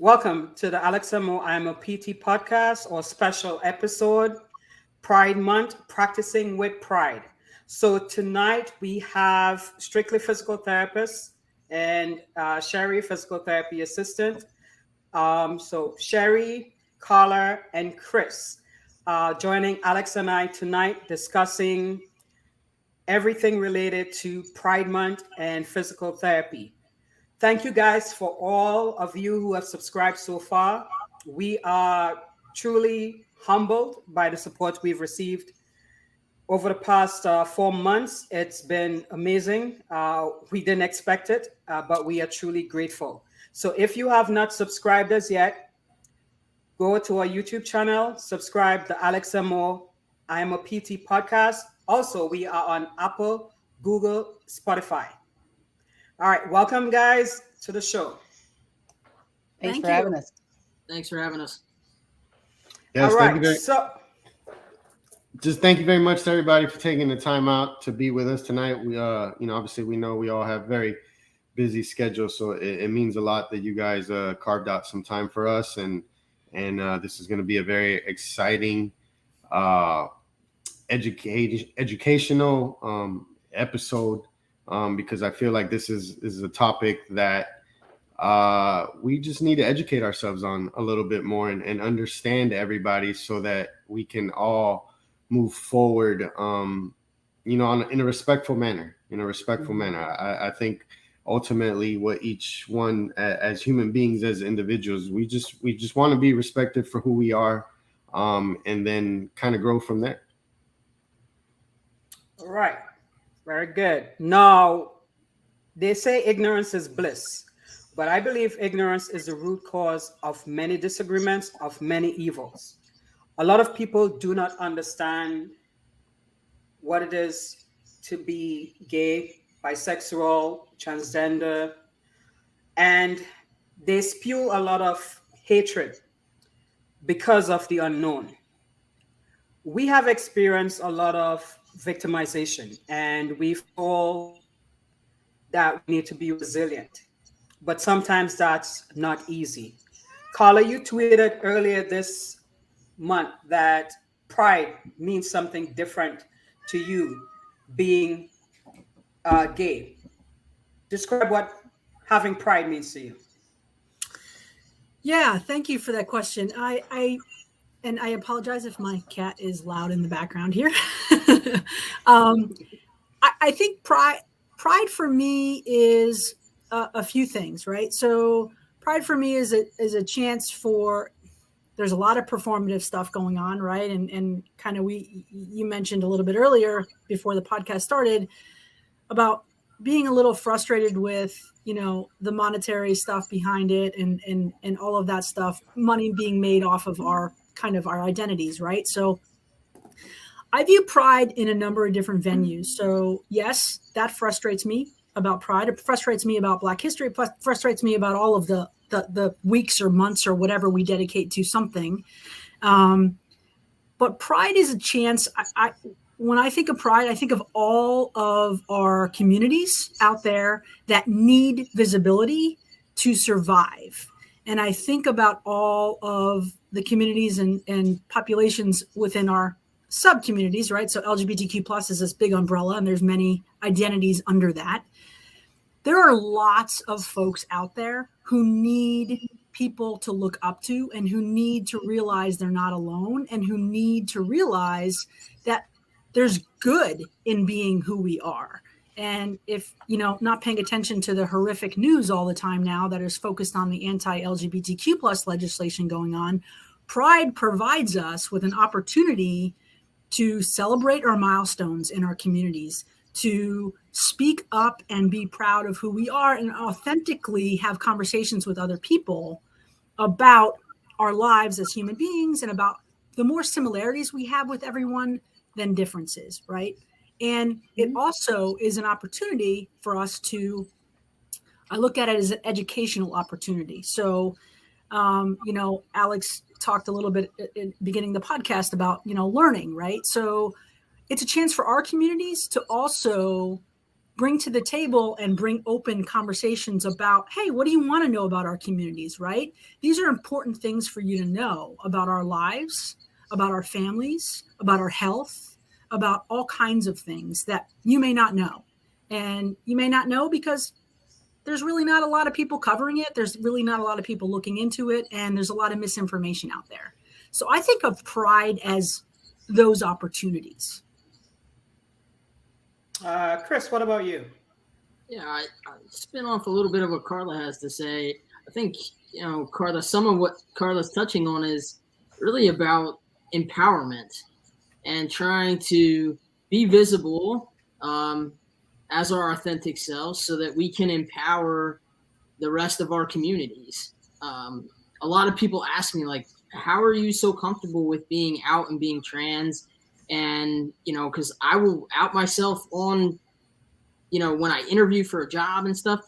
Welcome to the Alexa Mo I Am a PT podcast or special episode, Pride Month, Practicing with Pride. So tonight we have strictly physical therapists and Sherry, physical therapy assistant. So Sherry, Karla, and Chris joining Alex and I tonight discussing everything related to Pride Month and physical therapy. Thank you guys for all of you who have subscribed so far. We are truly humbled by the support we've received over the past 4 months. It's been amazing. We didn't expect it, but we are truly grateful. So if you have not subscribed as yet, go to our YouTube channel, subscribe to Alex Mo I Am a PT podcast. Also, we are on Apple, Google, Spotify. All right, welcome guys to the show. Thanks for having us. Thanks for having us. Yes, All thank right, you thank you very much to everybody for taking the time out to be with us tonight. We, obviously we know we all have very busy schedules, so it means a lot that you guys carved out some time for us, and this is going to be a very exciting, educational episode, because I feel like this is a topic that we just need to educate ourselves on a little bit more and understand everybody so that we can all move forward, in a respectful manner. I think ultimately what each one as human beings, as individuals, we just want to be respected for who we are, and then kind of grow from there. All right, very good. Now, they say ignorance is bliss, but I believe ignorance is the root cause of many disagreements, of many evils. A lot of people do not understand what it is to be gay, bisexual, transgender, and they spew a lot of hatred because of the unknown. We have experienced a lot of victimization, and we feel that we need to be resilient. But sometimes that's not easy. Carla, you tweeted earlier this month that pride means something different to you being gay. Describe what having pride means to you. Yeah, thank you for that question. I apologize if my cat is loud in the background here. I think pride for me is a few things, right? So pride for me is a chance for. There's a lot of performative stuff going on, right? And kind of you mentioned a little bit earlier before the podcast started about being a little frustrated with, the monetary stuff behind it and all of that stuff, money being made off of our identities, right? So I view pride in a number of different venues. So yes, that frustrates me about pride. It frustrates me about Black history. It frustrates me about all of the weeks or months or whatever we dedicate to something. But pride is a chance. When I think of pride, I think of all of our communities out there that need visibility to survive. And I think about all of the communities and populations within our sub-communities, right? So LGBTQ plus is this big umbrella, and there's many identities under that. There are lots of folks out there who need people to look up to and who need to realize they're not alone and who need to realize that there's good in being who we are. And if, not paying attention to the horrific news all the time now that is focused on the anti-LGBTQ plus legislation going on, pride provides us with an opportunity to celebrate our milestones in our communities, to speak up and be proud of who we are and authentically have conversations with other people about our lives as human beings and about the more similarities we have with everyone than differences, right? And it also is an opportunity for us I look at it as an educational opportunity. So, Alex talked a little bit at the beginning of the podcast about, learning, right? So it's a chance for our communities to also bring to the table and bring open conversations about, hey, what do you want to know about our communities, right? These are important things for you to know about our lives, about our families, about our health, about all kinds of things that you may not know. And you may not know because there's really not a lot of people covering it. There's really not a lot of people looking into it. And there's a lot of misinformation out there. So I think of Pride as those opportunities. Chris, what about you? Yeah, I spin off a little bit of what Karla has to say. I think, Karla, some of what Karla's touching on is really about empowerment and trying to be visible as our authentic selves so that we can empower the rest of our communities. A lot of people ask me, like, how are you so comfortable with being out and being trans? And, because I will out myself on, when I interview for a job and stuff,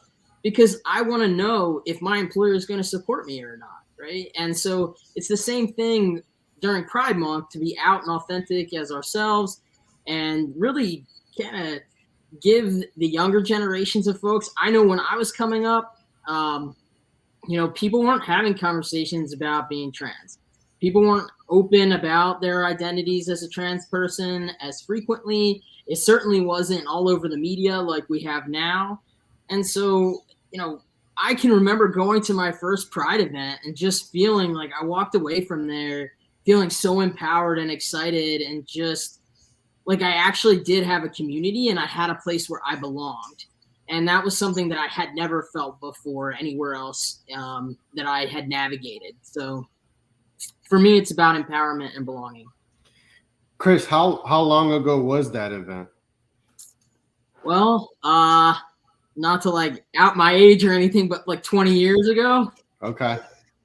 because I want to know if my employer is going to support me or not, right? And so it's the same thing during Pride Month, to be out and authentic as ourselves and really kind of give the younger generations of folks. I know when I was coming up, people weren't having conversations about being trans. People weren't open about their identities as a trans person as frequently. It certainly wasn't all over the media like we have now. And so, I can remember going to my first Pride event and just feeling like I walked away from there feeling so empowered and excited, and just like I actually did have a community and I had a place where I belonged. And that was something that I had never felt before anywhere else that I had navigated. So for me, it's about empowerment and belonging. Chris, how long ago was that event? Well, not to like out my age or anything, but like 20 years ago. Okay.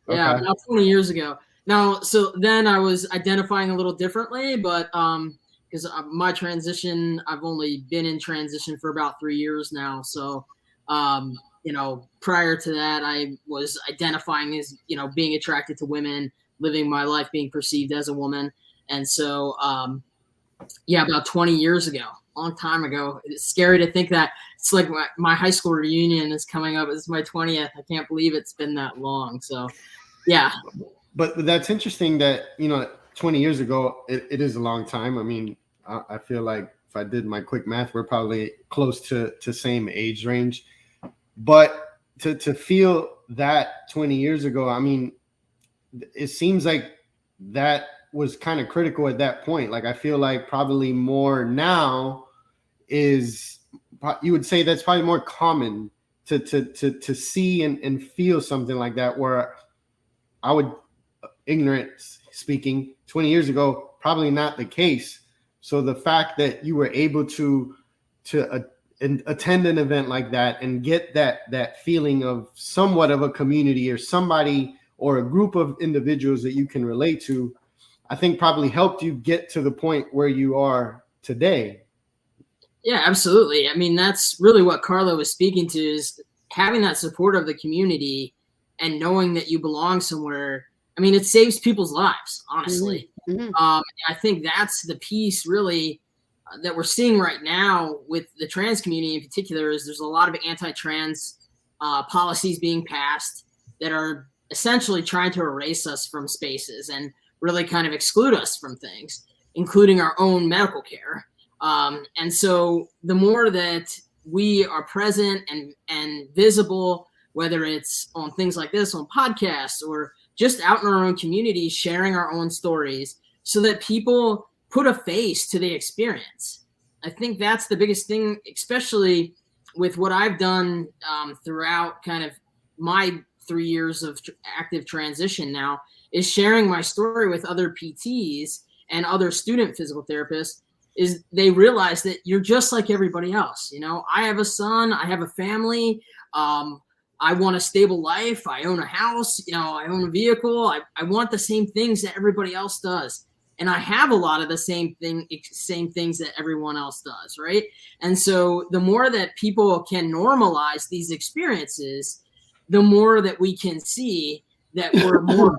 Yeah, about 20 years ago. Now, so then I was identifying a little differently, but because my transition, I've only been in transition for about 3 years now. So, prior to that, I was identifying as, being attracted to women, living my life being perceived as a woman. And so, about 20 years ago, long time ago. It's scary to think that it's like my high school reunion is coming up. It's my 20th. I can't believe it's been that long. So, yeah. But that's interesting that, 20 years ago, it is a long time. I mean, I feel like if I did my quick math, we're probably close to same age range. But to feel that 20 years ago, I mean, it seems like that was kind of critical at that point. Like, I feel like probably more now is, you would say that's probably more common to see and feel something like that, where I would, ignorant speaking, 20 years ago, probably not the case. So the fact that you were able to attend an event like that and get that feeling of somewhat of a community or somebody or a group of individuals that you can relate to, I think probably helped you get to the point where you are today. Yeah, absolutely. I mean, that's really what Karla was speaking to, is having that support of the community and knowing that you belong somewhere. I mean, it saves people's lives, honestly. Mm-hmm. I think that's the piece really that we're seeing right now with the trans community in particular, is there's a lot of anti-trans policies being passed that are essentially trying to erase us from spaces and really kind of exclude us from things, including our own medical care. And so the more that we are present and visible, whether it's on things like this, on podcasts, or just out in our own community, sharing our own stories so that people put a face to the experience. I think that's the biggest thing, especially with what I've done throughout kind of my 3 years of active transition now, is sharing my story with other PTs and other student physical therapists. Is they realize that you're just like everybody else. I have a son, I have a family, I want a stable life, I own a house, I own a vehicle. I want the same things that everybody else does. And I have a lot of the same things that everyone else does, right? And so the more that people can normalize these experiences, the more that we can see that we're more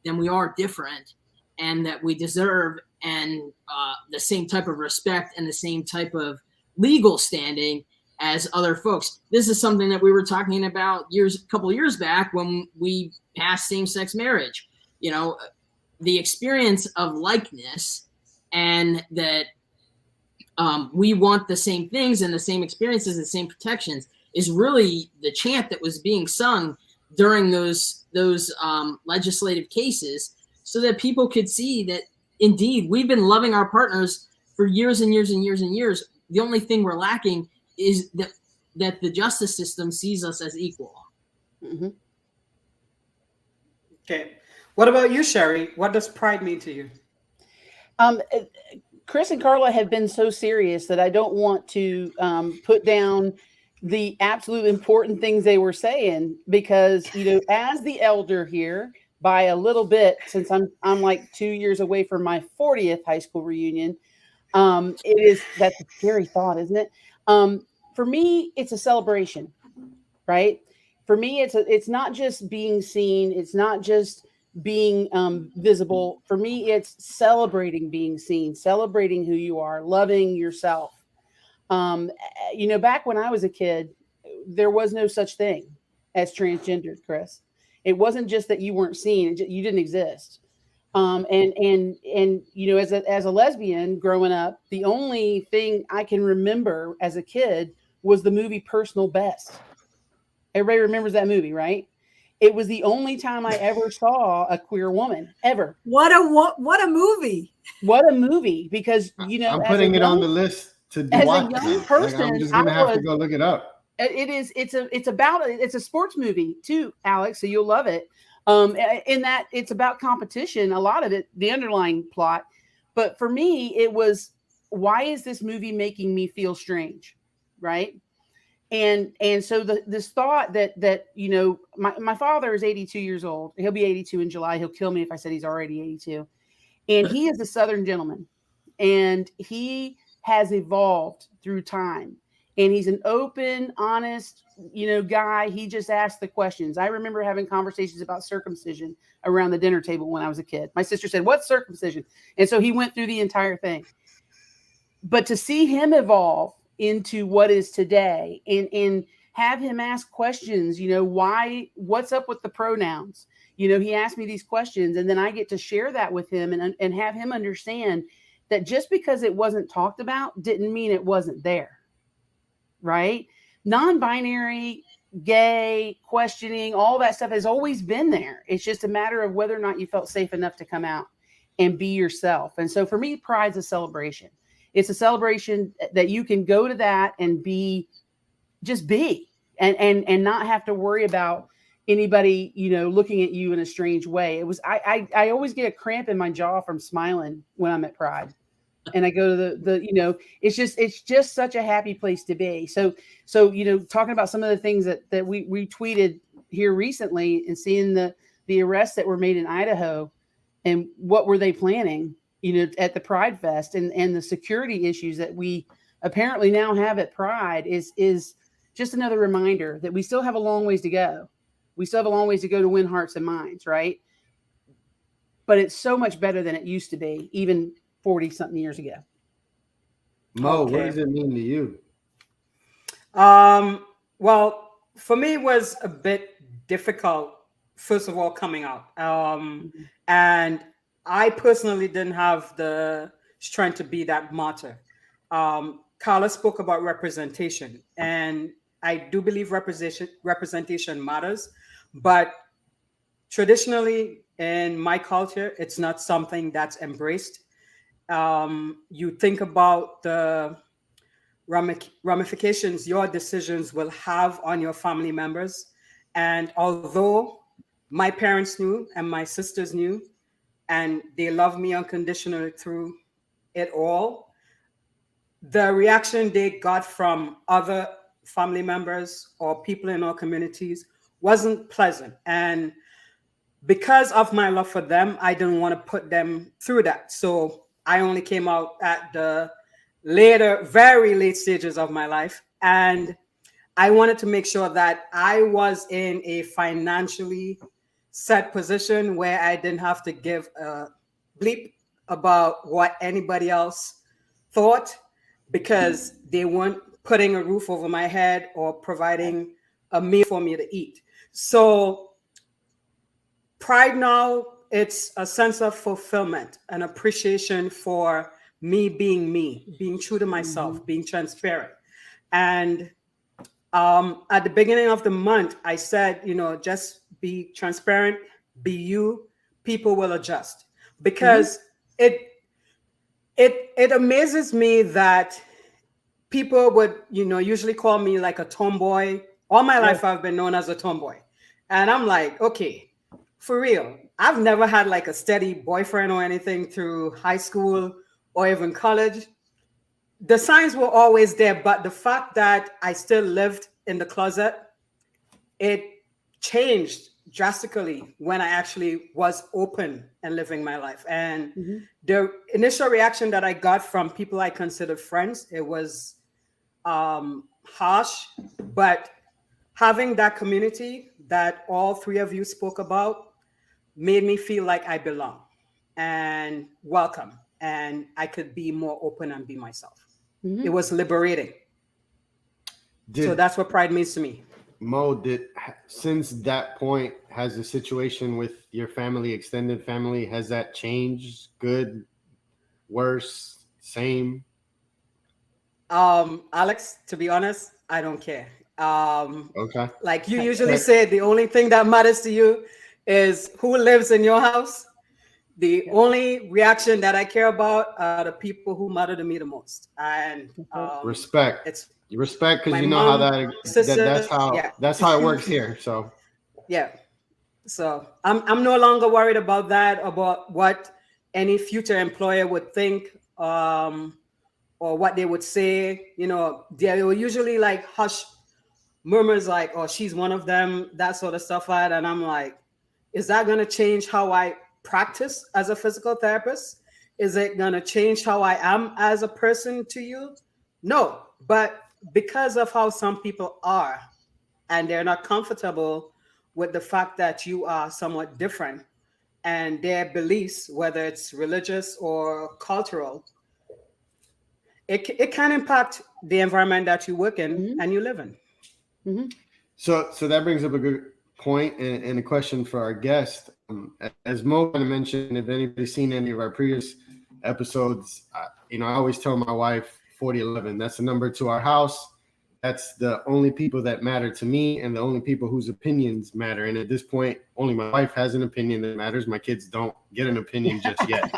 than we are different, and that we deserve and the same type of respect and the same type of legal standing as other folks. This is something that we were talking about a couple years back when we passed same-sex marriage. You know, the experience of likeness and that we want the same things and the same experiences, the same protections is really the chant that was being sung during those legislative cases, so that people could see that indeed we've been loving our partners for years and years and years and years. The only thing we're lacking is that the justice system sees us as equal. Mm-hmm. Okay. What about you, Sherry? What does pride mean to you? Chris and Karla have been so serious that I don't want to put down the absolute important things they were saying, because, you know, as the elder here by a little bit, since I'm like 2 years away from my 40th high school reunion, that's a scary thought, isn't it? For me, it's a celebration, right? For me, it's not just being seen. It's not just being visible. For me, it's celebrating being seen, celebrating who you are, loving yourself. You know, back when I was a kid, there was no such thing as transgender, Chris. It wasn't just that you weren't seen; you didn't exist. And you know, as a lesbian growing up, the only thing I can remember as a kid was the movie Personal Best. Everybody remembers that movie, right? It was the only time I ever saw a queer woman ever. What a movie! What a movie! Because, you know, I'm putting it on the list to watch. As a young person, I'm just gonna have to go look it up. It's a sports movie too, Alex. So you'll love it. In that it's about competition. A lot of it, the underlying plot. But for me, it was, why is this movie making me feel strange, right? And so this thought that you know, my father is 82 years old. He'll be 82 in July. He'll kill me if I said he's already 82. And he is a Southern gentleman, and he has evolved through time. And he's an open, honest, you know, guy. He just asks the questions. I remember having conversations about circumcision around the dinner table when I was a kid. My sister said, "What's circumcision?" And so he went through the entire thing. But to see him evolve into what is today, and have him ask questions, you know, what's up with the pronouns? You know, he asked me these questions, and then I get to share that with him and have him understand that just because it wasn't talked about didn't mean it wasn't there. Right? Non-binary, gay, questioning, all that stuff has always been there. It's just a matter of whether or not you felt safe enough to come out and be yourself. And so for me, pride's a celebration. It's a celebration that you can go to that and just be, and not have to worry about anybody, you know, looking at you in a strange way. I always get a cramp in my jaw from smiling when I'm at Pride. And I go to the you know, it's just such a happy place to be. So, you know, talking about some of the things that we tweeted here recently, and seeing the arrests that were made in Idaho, and what were they planning, you know, at the Pride Fest, and the security issues that we apparently now have at Pride is just another reminder that we still have a long ways to go. We still have a long ways to go to win hearts and minds, right? But it's so much better than it used to be, even 40-something years ago. Mo, What does it mean to you? Well, for me, it was a bit difficult, first of all, coming out. And I personally didn't have the strength to be that martyr. Karla spoke about representation, and I do believe representation matters, but traditionally in my culture, it's not something that's embraced. You think about the ramifications your decisions will have on your family members. And although my parents knew and my sisters knew, and they loved me unconditionally through it all, the reaction they got from other family members or people in our communities wasn't pleasant. And because of my love for them, I didn't want to put them through that. So I only came out at the later, very late stages of my life. And I wanted to make sure that I was in a financially set position where I didn't have to give a bleep about what anybody else thought, because they weren't putting a roof over my head or providing a meal for me to eat. So pride now, it's a sense of fulfillment and appreciation for me, being true to myself, being transparent. And at the beginning of the month, I said, just be transparent, be you, people will adjust. Because it amazes me that people would, usually call me like a tomboy. All my life I've been known as a tomboy. And I'm like, okay, for real. I've never had like a steady boyfriend or anything through high school or even college. The signs were always there, but the fact that I still lived in the closet, it changed drastically when I actually was open and living my life. And the initial reaction that I got from people I considered friends, it was harsh, but having that community that all three of you spoke about made me feel like I belong and welcome, and I could be more open and be myself. It was liberating. So that's what pride means to me. Mo, since that point, has the situation with your family, extended family, has that changed? Good, worse, same? Alex, to be honest, I don't care. Okay. Like you usually say, the only thing that matters to you is who lives in your house. The only reaction that I care about are the people who matter to me the most. And respect. It's respect, because you know mom, how that's how it works here. So yeah. So I'm no longer worried about that, about what any future employer would think, or what they would say. They will usually like hush murmurs like, oh, she's one of them, that sort of stuff. And I'm like, is that going to change how I practice as a physical therapist? Is it going to change how I am as a person to you? No, but because of how some people are, and they're not comfortable with the fact that you are somewhat different, and their beliefs, whether it's religious or cultural, it can impact the environment that you work in and you live in. So that brings up a good point and a question for our guest. As Mo kind of mentioned, if anybody's seen any of our previous episodes, I always tell my wife 4011. That's the number to our house. That's the only people that matter to me and the only people whose opinions matter. And at this point, only my wife has an opinion that matters. My kids don't get an opinion just yet.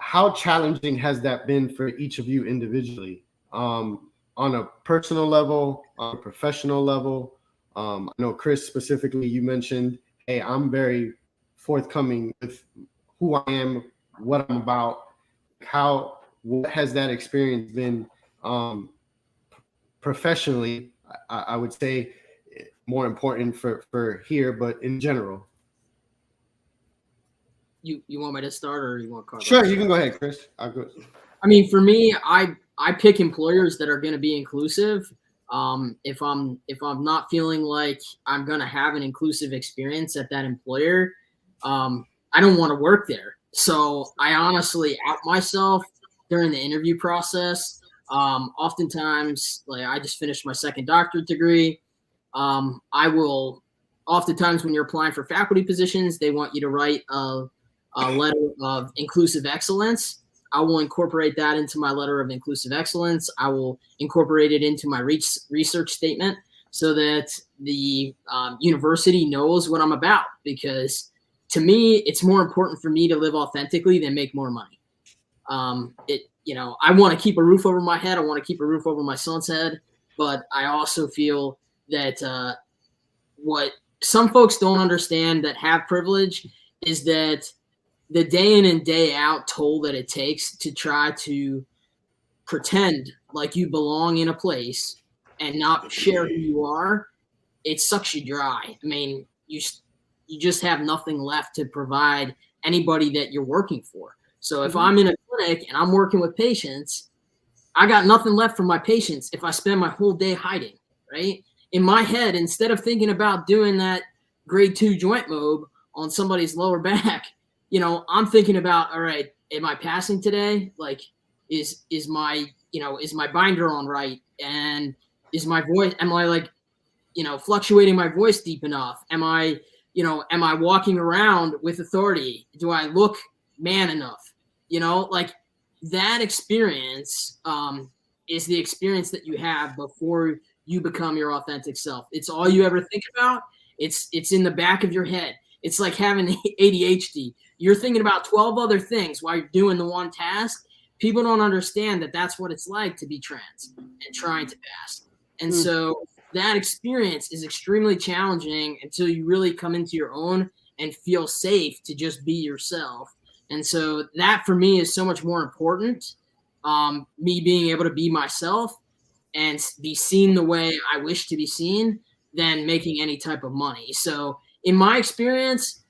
How challenging has that been for each of you individually? On a personal level, on a professional level? I know Chris specifically, you mentioned, hey, I'm very forthcoming with who I am, what I'm about. What has that experience been professionally? I would say more important for here, but in general. You want me to start, or you want Karla? Sure, you can go ahead, Chris. I'll go. I mean, for me, I pick employers that are going to be inclusive. If I'm not feeling like I'm going to have an inclusive experience at that employer, I don't want to work there. So I honestly out myself during the interview process. Oftentimes, like I just finished my second doctorate degree. I will oftentimes when you're applying for faculty positions, they want you to write a letter of inclusive excellence. I will incorporate that into my letter of inclusive excellence. I will incorporate it into my research statement so that the university knows what I'm about, because to me, it's more important for me to live authentically than make more money. I want to keep a roof over my head. I want to keep a roof over my son's head, but I also feel that what some folks don't understand that have privilege is that the day in and day out toll that it takes to try to pretend like you belong in a place and not share who you are, it sucks you dry. I mean, you just have nothing left to provide anybody that you're working for. So if I'm in a clinic and I'm working with patients, I got nothing left for my patients if I spend my whole day hiding, right? In my head, instead of thinking about doing that grade 2 joint mob on somebody's lower back, I'm thinking about, all right, am I passing today? Like, is my is my binder on right? And is my voice, am I like, fluctuating my voice deep enough? Am I walking around with authority? Do I look man enough? Like that experience is the experience that you have before you become your authentic self. It's all you ever think about. It's in the back of your head. It's like having ADHD. You're thinking about 12 other things while you're doing the one task. People don't understand that that's what it's like to be trans and trying to pass. And so that experience is extremely challenging until you really come into your own and feel safe to just be yourself. And so that for me is so much more important. Me being able to be myself and be seen the way I wish to be seen than making any type of money. So in my experience,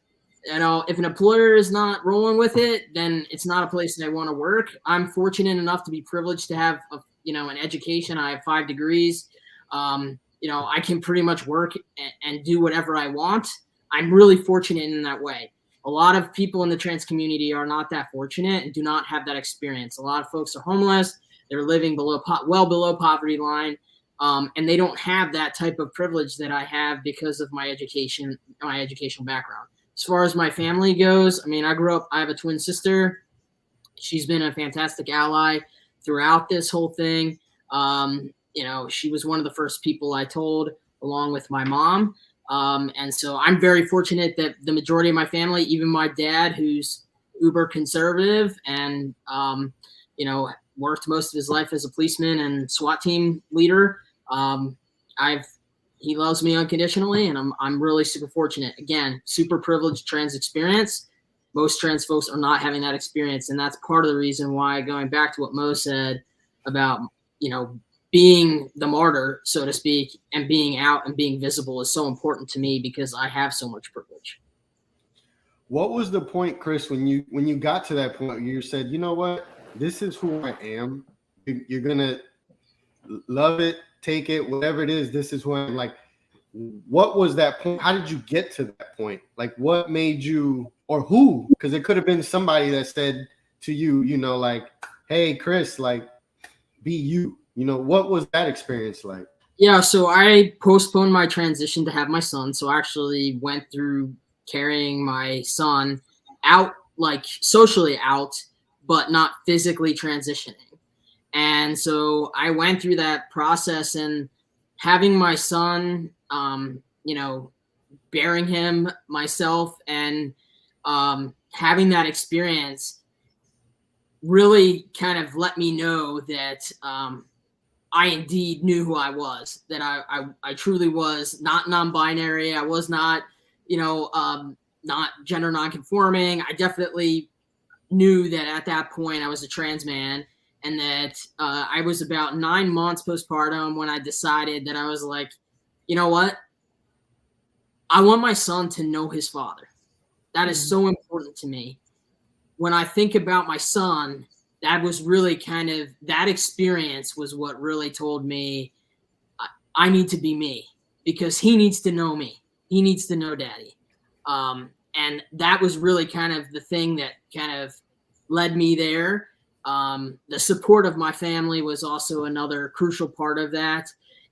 if an employer is not rolling with it, then it's not a place that I want to work. I'm fortunate enough to be privileged to have an education. I have 5 degrees. I can pretty much work and do whatever I want. I'm really fortunate in that way. A lot of people in the trans community are not that fortunate and do not have that experience. A lot of folks are homeless. They're living well below poverty line. And they don't have that type of privilege that I have because of my educational background. As far as my family goes, I have a twin sister. She's been a fantastic ally throughout this whole thing. She was one of the first people I told, along with my mom. And so I'm very fortunate that the majority of my family, even my dad, who's uber conservative and, worked most of his life as a policeman and SWAT team leader. He loves me unconditionally, and I'm really super fortunate. Again, super privileged trans experience. Most trans folks are not having that experience. And that's part of the reason why, going back to what Mo said about, being the martyr, so to speak, and being out and being visible is so important to me because I have so much privilege. What was the point, Chris, when you got to that point, you said, you know what, this is who I am. You're going to love it, take it, whatever it is. This is who I'm like. What was that point? How did you get to that point? Like, what made you, or who? Because it could have been somebody that said to you, like, hey, Chris, like, be you. What was that experience like? Yeah, so I postponed my transition to have my son. So I actually went through carrying my son out, like socially out, but not physically transitioning. And so I went through that process, and having my son, bearing him myself and having that experience really kind of let me know that I indeed knew who I was, that I truly was not non-binary. I was not, not gender non-conforming. I definitely knew that at that point I was a trans man, and that I was about 9 months postpartum when I decided that I was like, you know what? I want my son to know his father. That is so important to me. When I think about my son, that was really that experience was what really told me I need to be me, because he needs to know me. He needs to know daddy. And that was really kind of the thing that kind of led me there. The support of my family was also another crucial part of that.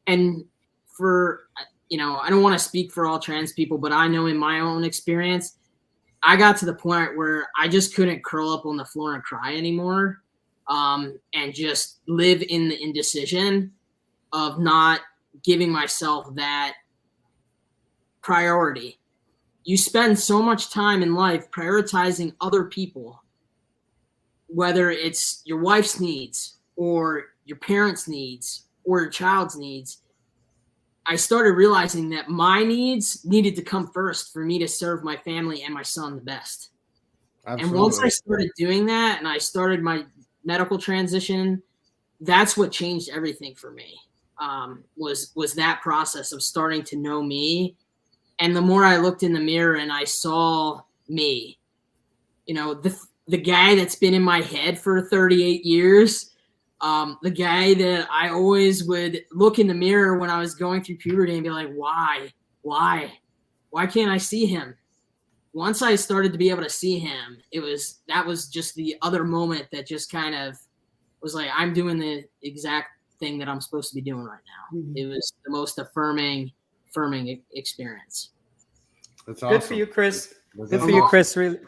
And for, I don't want to speak for all trans people, but I know in my own experience, I got to the point where I just couldn't curl up on the floor and cry anymore, and just live in the indecision of not giving myself that priority. You spend so much time in life prioritizing other people, whether it's your wife's needs or your parents' needs or your child's needs. I started realizing that my needs needed to come first for me to serve my family and my son the best. Absolutely. And once I started doing that and I started my medical transition, that's what changed everything for me, was that process of starting to know me. And the more I looked in the mirror and I saw me, the guy that's been in my head for 38 years, the guy that I always would look in the mirror when I was going through puberty and be like, why can't I see him? Once I started to be able to see him, that was just the other moment that just kind of was like, I'm doing the exact thing that I'm supposed to be doing right now. It was the most affirming experience. That's awesome. Good for you, Chris. That's Good for awesome. you, Chris. Really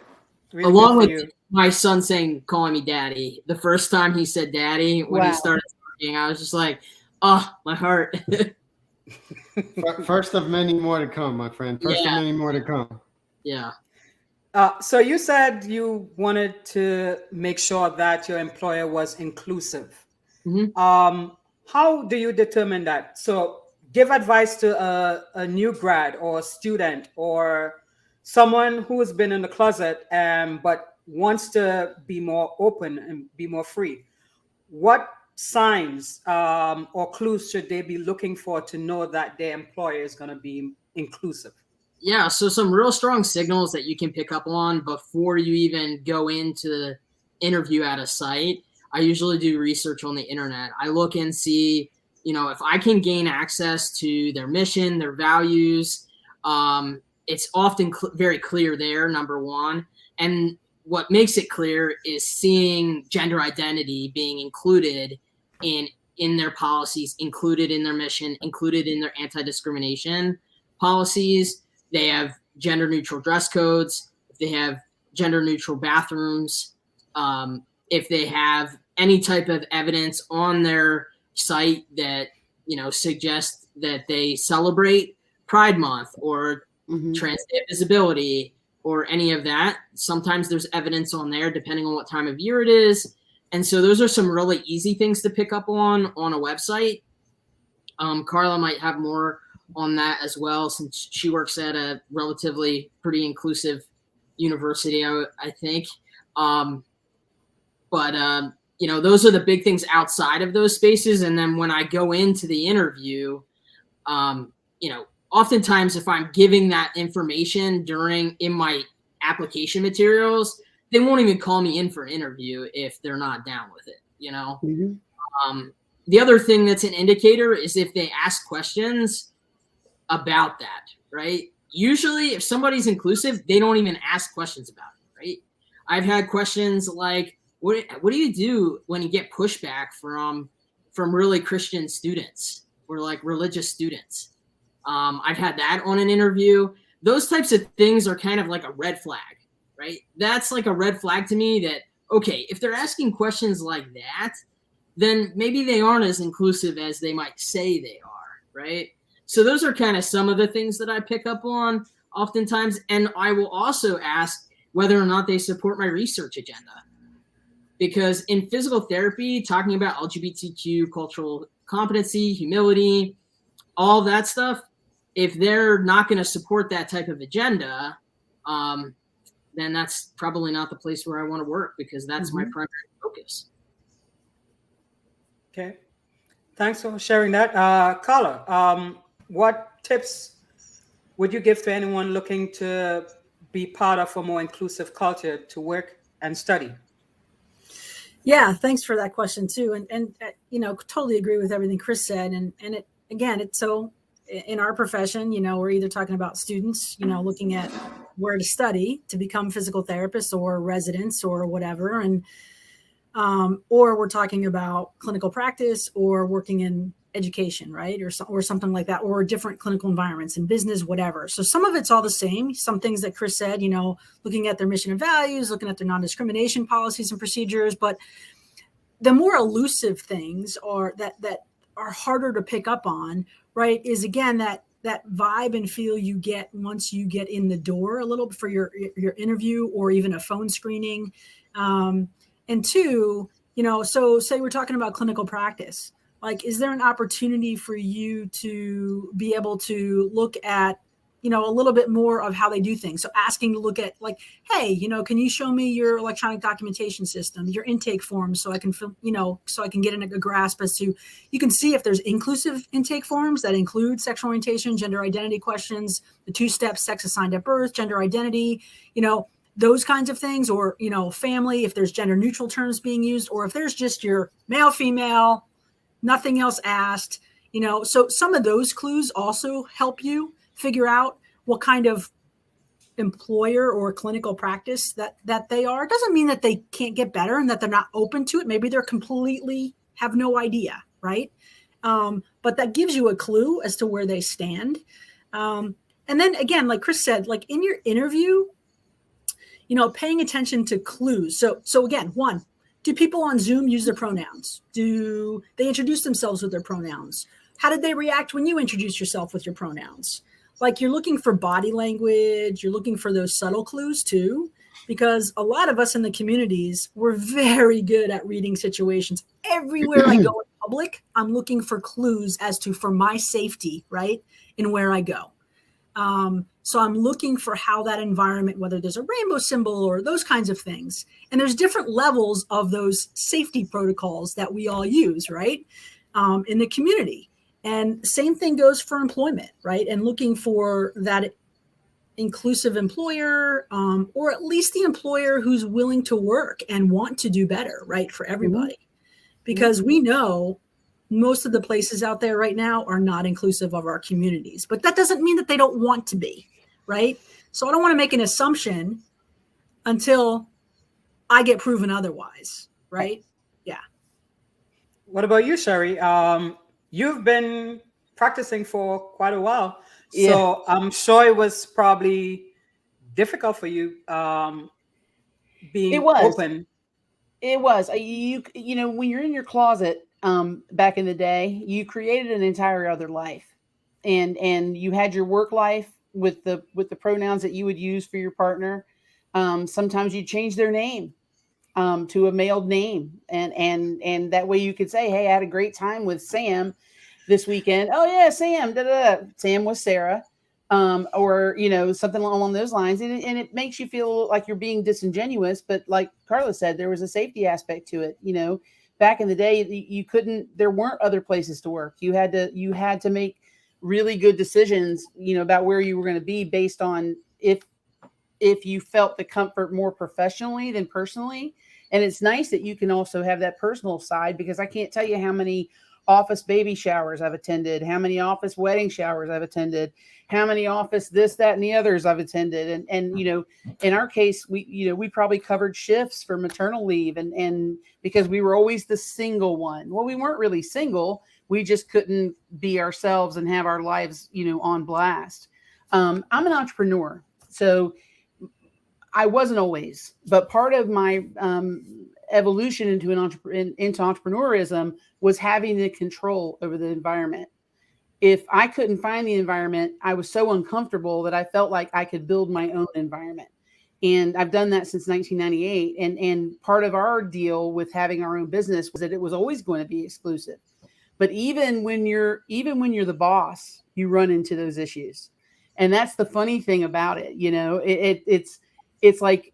Along good with for you. my son calling me daddy. The first time he said daddy, when he Wow. started talking, I was just like, oh, my heart. First of many more to come, my friend. First of Yeah. many more to come. Yeah. So you said you wanted to make sure that your employer was inclusive. How do you determine that? So give advice to a new grad or a student or someone who has been in the closet but wants to be more open and be more free. What signs or clues should they be looking for to know that their employer is going to be inclusive? Yeah, so some real strong signals that you can pick up on before you even go into the interview at a site. I usually do research on the internet. I look and see, if I can gain access to their mission, their values. It's often very clear there, number one. And what makes it clear is seeing gender identity being included in their policies, included in their mission, included in their anti-discrimination policies. They have gender neutral dress codes. If they have gender neutral bathrooms, if they have any type of evidence on their site that, suggests that they celebrate Pride Month or Trans Day of Visibility or any of that. Sometimes there's evidence on there depending on what time of year it is. And so those are some really easy things to pick up on a website. Karla might have more on that as well, since she works at a relatively pretty inclusive university, I think. Those are the big things outside of those spaces. And then when I go into the interview, oftentimes if I'm giving that information in my application materials, they won't even call me in for an interview if they're not down with it, The other thing that's an indicator is if they ask questions about that, right? Usually if somebody's inclusive, they don't even ask questions about it, right? I've had questions like, what do you do when you get pushback from really Christian students or like religious students? I've had that on an interview. Those types of things are kind of like a red flag, right? That's like a red flag to me that, okay, if they're asking questions like that, then maybe they aren't as inclusive as they might say they are, right? So those are kind of some of the things that I pick up on oftentimes. And I will also ask whether or not they support my research agenda. Because in physical therapy, talking about LGBTQ, cultural competency, humility, all that stuff, if they're not going to support that type of agenda, then that's probably not the place where I want to work, because that's my primary focus. Okay. Thanks for sharing that. Karla, what tips would you give to anyone looking to be part of a more inclusive culture to work and study? Yeah, thanks for that question too. And totally agree with everything Chris said. And it's so in our profession, we're either talking about students, looking at where to study to become physical therapists or residents or whatever. And, or we're talking about clinical practice or working in education, right? Or something like that, or different clinical environments in business, whatever. So some of it's all the same. Some things that Chris said, looking at their mission and values, looking at their non-discrimination policies and procedures, but the more elusive things are that are harder to pick up on, right, is again, that vibe and feel you get once you get in the door a little bit for your interview or even a phone screening. And two, so say we're talking about clinical practice. Like, is there an opportunity for you to be able to look at, a little bit more of how they do things? So asking to look at like, hey, can you show me your electronic documentation system, your intake forms, so I can, so I can get a grasp as to, you can see if there's inclusive intake forms that include sexual orientation, gender identity questions, the 2 steps, sex assigned at birth, gender identity, those kinds of things, or, family, if there's gender neutral terms being used, or if there's just your male, female, nothing else asked, so some of those clues also help you figure out what kind of employer or clinical practice that they are. It doesn't mean that they can't get better and that they're not open to it. Maybe they're completely have no idea, right? But that gives you a clue as to where they stand. And then again, like Chris said, like in your interview, paying attention to clues. So again, one, do people on Zoom use their pronouns? Do they introduce themselves with their pronouns? How did they react when you introduce yourself with your pronouns? Like, you're looking for body language, you're looking for those subtle clues too, because a lot of us in the communities, we're very good at reading situations. Everywhere I go in public, I'm looking for clues as to, for my safety, right, in where I go. So I'm looking for how that environment, whether there's a rainbow symbol or those kinds of things. And there's different levels of those safety protocols that we all use, right, in the community. And same thing goes for employment, right? And looking for that inclusive employer, or at least the employer who's willing to work and want to do better, right, for everybody. Because we know most of the places out there right now are not inclusive of our communities, but that doesn't mean that they don't want to be, right? So I don't want to make an assumption until I get proven otherwise, right? Yeah. What about you, Sherry? You've been practicing for quite a while, so I'm sure it was probably difficult for you being open. It was. When you're in your closet back in the day, you created an entire other life, and you had your work life with the pronouns that you would use for your partner. Sometimes you change their name to a male name, and that way you could say, hey, I had a great time with Sam this weekend. Oh yeah, Sam. Sam was Sarah, or something along those lines, and it makes you feel like you're being disingenuous. But like Karla said, there was a safety aspect to it. Back in the day, you couldn't. There weren't other places to work. You had to make really good decisions, about where you were going to be based on if you felt the comfort more professionally than personally. And it's nice that you can also have that personal side, because I can't tell you how many office baby showers I've attended, how many office wedding showers I've attended, how many office this, that, and the others I've attended. And in our case, we probably covered shifts for maternal leave, and because we were always the single one. Well, we weren't really single. We just couldn't be ourselves and have our lives, on blast. I'm an entrepreneur, so I wasn't always, but part of my evolution into entrepreneurism was having the control over the environment. If I couldn't find the environment, I was so uncomfortable that I felt like I could build my own environment. And I've done that since 1998. And part of our deal with having our own business was that it was always going to be exclusive. But even when you're the boss, you run into those issues. And that's the funny thing about it. It's like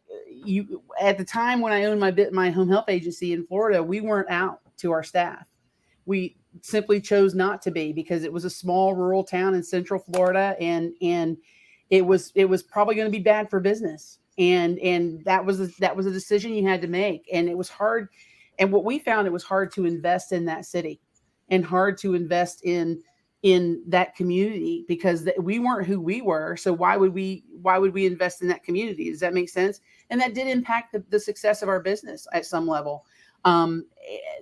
at the time when I owned my home health agency in Florida, we weren't out to our staff. We simply chose not to be, because it was a small rural town in Central Florida, and it was probably going to be bad for business. And that was a decision you had to make. And it was hard. And what we found, it was hard to invest in that city and hard to invest in that community, because we weren't who we were. So why would we invest in that community? Does that make sense? And that did impact the success of our business at some level.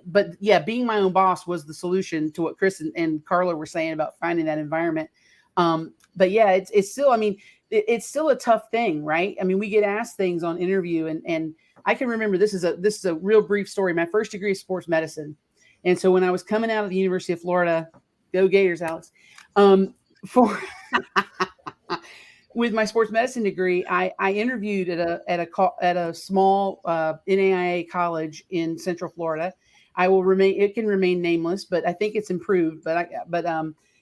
But yeah, being my own boss was the solution to what Chris and Karla were saying about finding that environment. But yeah, it's still, it's still a tough thing, right? We get asked things on interview, and I can remember, this is a real brief story. My first degree is sports medicine. And so when I was coming out of the University of Florida, go Gators, Alex, with my sports medicine degree, I interviewed at a small NAIA college in Central Florida. It can remain nameless, but I think it's improved. But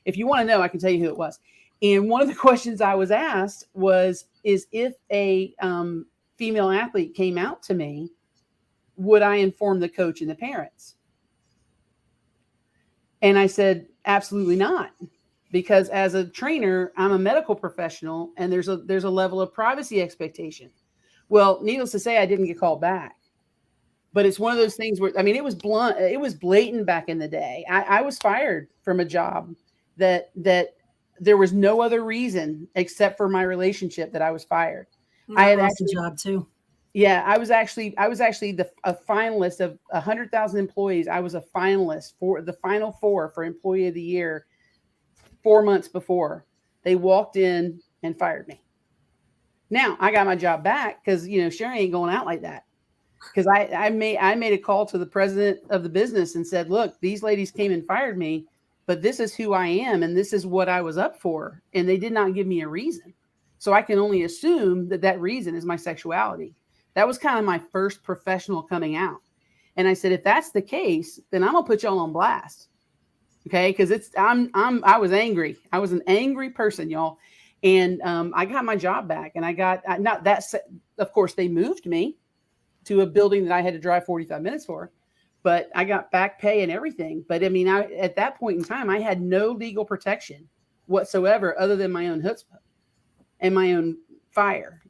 if you want to know, I can tell you who it was. And one of the questions I was asked is if a female athlete came out to me, would I inform the coach and the parents? And I said, absolutely not. Because as a trainer, I'm a medical professional, and there's a level of privacy expectation. Well, needless to say, I didn't get called back. But it's one of those things where, it was blunt. It was blatant back in the day. I was fired from a job that there was no other reason except for my relationship that I was fired. I had lost actually a job too. Yeah, I was actually a finalist of 100,000 employees. I was a finalist for the final four for Employee of the Year 4 months before. They walked in and fired me. Now I got my job back because Sherry ain't going out like that. Because I made a call to the president of the business and said, look, these ladies came and fired me, but this is who I am and this is what I was up for. And they did not give me a reason. So I can only assume that reason is my sexuality. That was kind of my first professional coming out. And I said, if that's the case, then I'm gonna put y'all on blast. Okay. Cause I was angry. I was an angry person, y'all. And I got my job back and I got of course they moved me to a building that I had to drive 45 minutes for, but I got back pay and everything. But I mean, at that point in time, I had no legal protection whatsoever other than my own chutzpah and my own fire,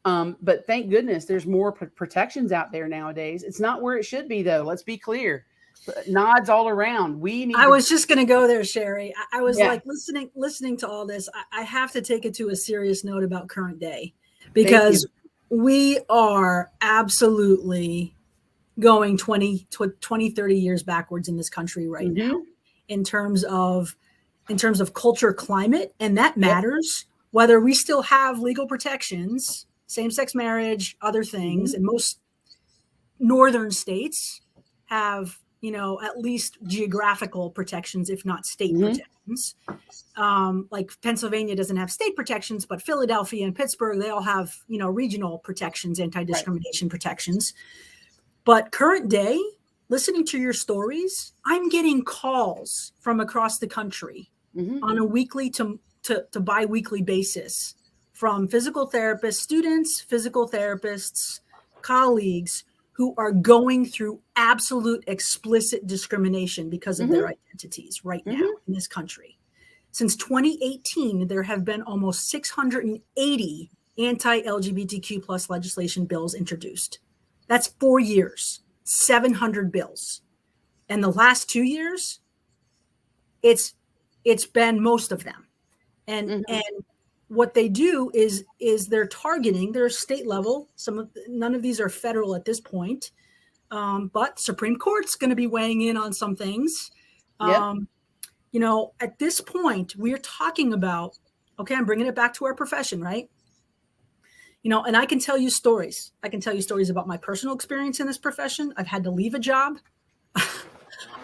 but thank goodness there's more protections out there nowadays. It's not where it should be though. Let's be clear. Nods all around. I was just going to go there, Sherry. I was like listening to all this. I have to take it to a serious note about current day because we are absolutely going 20, 30 years backwards in this country right now in terms of culture climate. And that matters whether we still have legal protections, same-sex marriage, other things. And most northern states have, at least geographical protections, if not state protections. Like Pennsylvania doesn't have state protections, but Philadelphia and Pittsburgh, they all have, regional protections, anti-discrimination protections. But current day, listening to your stories, I'm getting calls from across the country on a weekly to bi-weekly basis from physical therapists, students, physical therapists, colleagues who are going through absolute explicit discrimination because of their identities right now in this country. Since 2018, there have been almost 680 anti-LGBTQ plus legislation bills introduced. That's 4 years, 700 bills. And the last 2 years, it's been most of them. And what they do is they're targeting, they're state level. None of these are federal at this point, but Supreme Court's going to be weighing in on some things. At this point, we're talking about, okay, I'm bringing it back to our profession, right? And I can tell you stories. I can tell you stories about my personal experience in this profession. I've had to leave a job.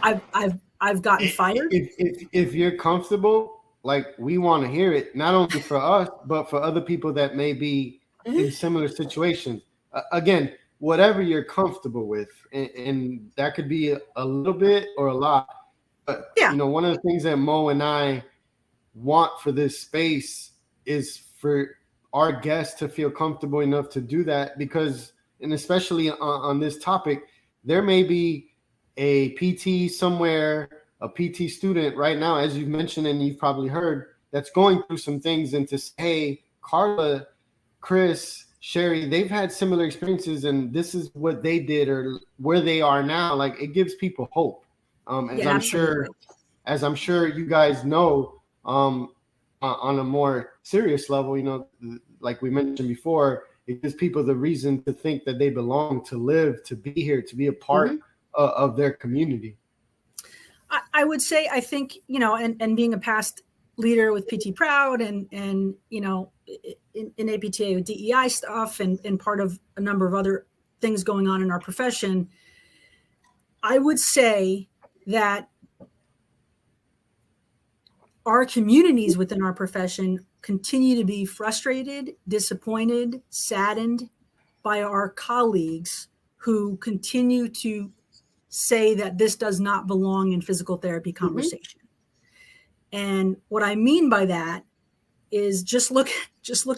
I've gotten fired. If you're comfortable, like we want to hear it, not only for us, but for other people that may be in similar situations. Again, whatever you're comfortable with, and that could be a little bit or a lot. But one of the things that Mo and I want for this space is for our guests to feel comfortable enough to do that, because, and especially on this topic, there may be a PT somewhere, a PT student right now, as you've mentioned and you've probably heard, that's going through some things, and to say, hey, Karla, Chris, Sherry, they've had similar experiences and this is what they did or where they are now. Like, it gives people hope. As I'm sure you guys know, on a more serious level, like we mentioned before, it gives people the reason to think that they belong, to live, to be here, to be a part of their community. I would say, I think, and being a past leader with PT Proud and in APTA with DEI stuff and part of a number of other things going on in our profession, I would say that our communities within our profession continue to be frustrated, disappointed, saddened by our colleagues who continue to say that this does not belong in physical therapy conversation. And what I mean by that is just look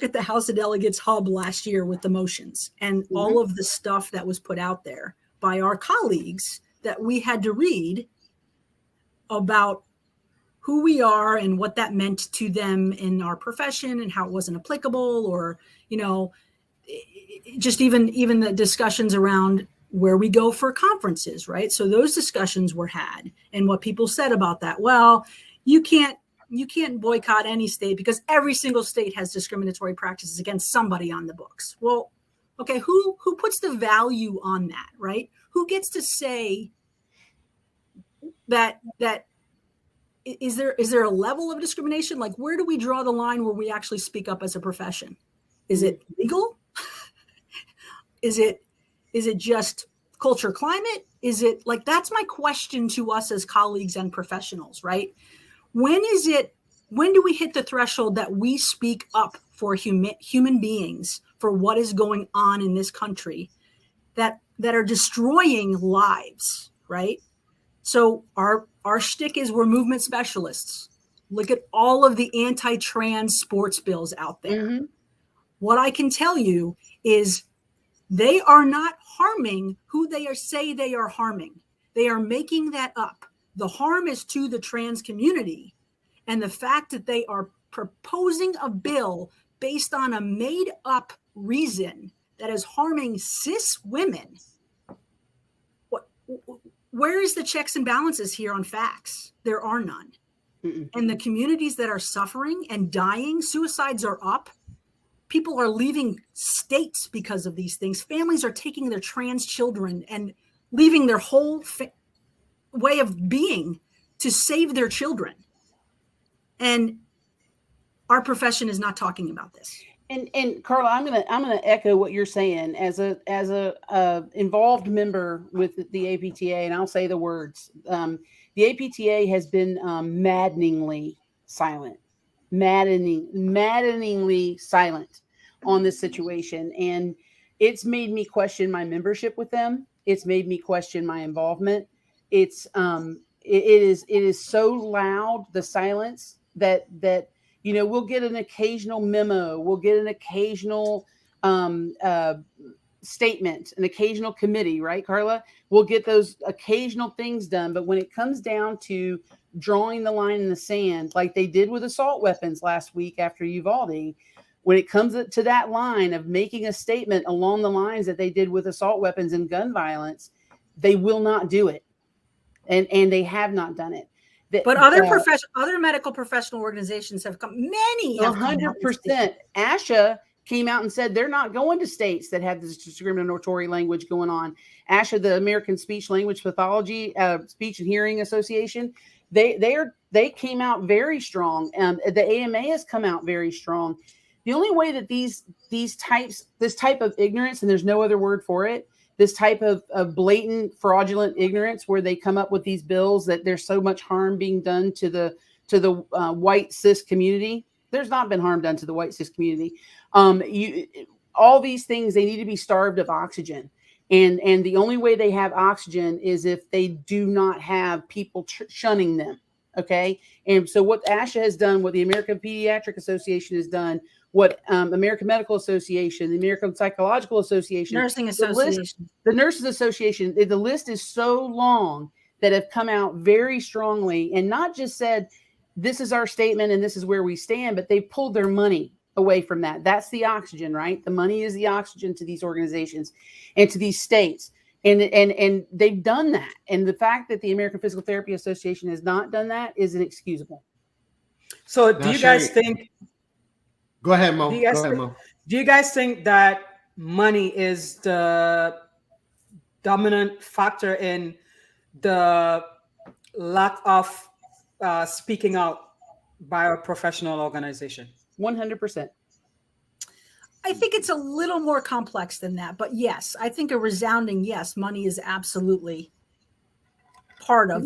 at the House of Delegates hub last year with the motions and all of the stuff that was put out there by our colleagues that we had to read about who we are and what that meant to them in our profession and how it wasn't applicable, or, just even the discussions around where we go for conferences, right? So those discussions were had, and what people said about that. Well, you can't you can't boycott any state because every single state has discriminatory practices against somebody on the books. Well, okay, who puts the value on that, right? Who gets to say that is there a level of discrimination? Like, where do we draw the line where we actually speak up as a profession? Is it legal? Is it just culture, climate? Is it like, that's my question to us as colleagues and professionals, right? When do we hit the threshold that we speak up for human beings, for what is going on in this country that are destroying lives, right? So our shtick is we're movement specialists. Look at all of the anti-trans sports bills out there. Mm-hmm. What I can tell you is they are not harming who say they are harming. They are making that up. The harm is to the trans community. And the fact that they are proposing a bill based on a made up reason that is harming cis women. Where is the checks and balances here on facts? There are none. Mm-mm. And the communities that are suffering and dying, suicides are up. People are leaving states because of these things. Families are taking their trans children and leaving their whole way of being to save their children. And our profession is not talking about this. And Karla, I'm gonna echo what you're saying as a involved member with the APTA, and I'll say the words. The APTA has been maddeningly silent, maddeningly silent on this situation, and it's made me question my membership with them. It's made me question my involvement. It is so loud, the silence, that we'll get an occasional memo, we'll get an occasional statement, an occasional committee, right, Karla? We'll get those occasional things done. But when it comes down to drawing the line in the sand, like they did with assault weapons last week after Uvalde, when it comes to that line of making a statement along the lines that they did with assault weapons and gun violence, they will not do it. And they have not done it. But other medical professional organizations have come. Many have 100%. ASHA came out and said they're not going to states that have this discriminatory language going on. ASHA, the American Speech Language Pathology Speech and Hearing Association, they came out very strong. The AMA has come out very strong. The only way that this type of ignorance, and there's no other word for it, this type of blatant fraudulent ignorance where they come up with these bills that there's so much harm being done to the white cis community. There's not been harm done to the white cis community. All these things, they need to be starved of oxygen. And the only way they have oxygen is if they do not have people shunning them. Okay. And so what ASHA has done, what the American Pediatric Association has done, what American Medical Association, the American Psychological Association, Nursing Association, the Nurses Association, the list is so long that have come out very strongly and not just said, this is our statement and this is where we stand, but they pulled their money away from that. That's the oxygen, right? The money is the oxygen to these organizations and to these states. And they've done that. And the fact that the American Physical Therapy Association has not done that is inexcusable. So do you guys think... Go ahead, Mo. Do you guys think that money is the dominant factor in the lack of speaking out by a professional organization? 100%. I think it's a little more complex than that, but yes, I think a resounding yes, money is absolutely a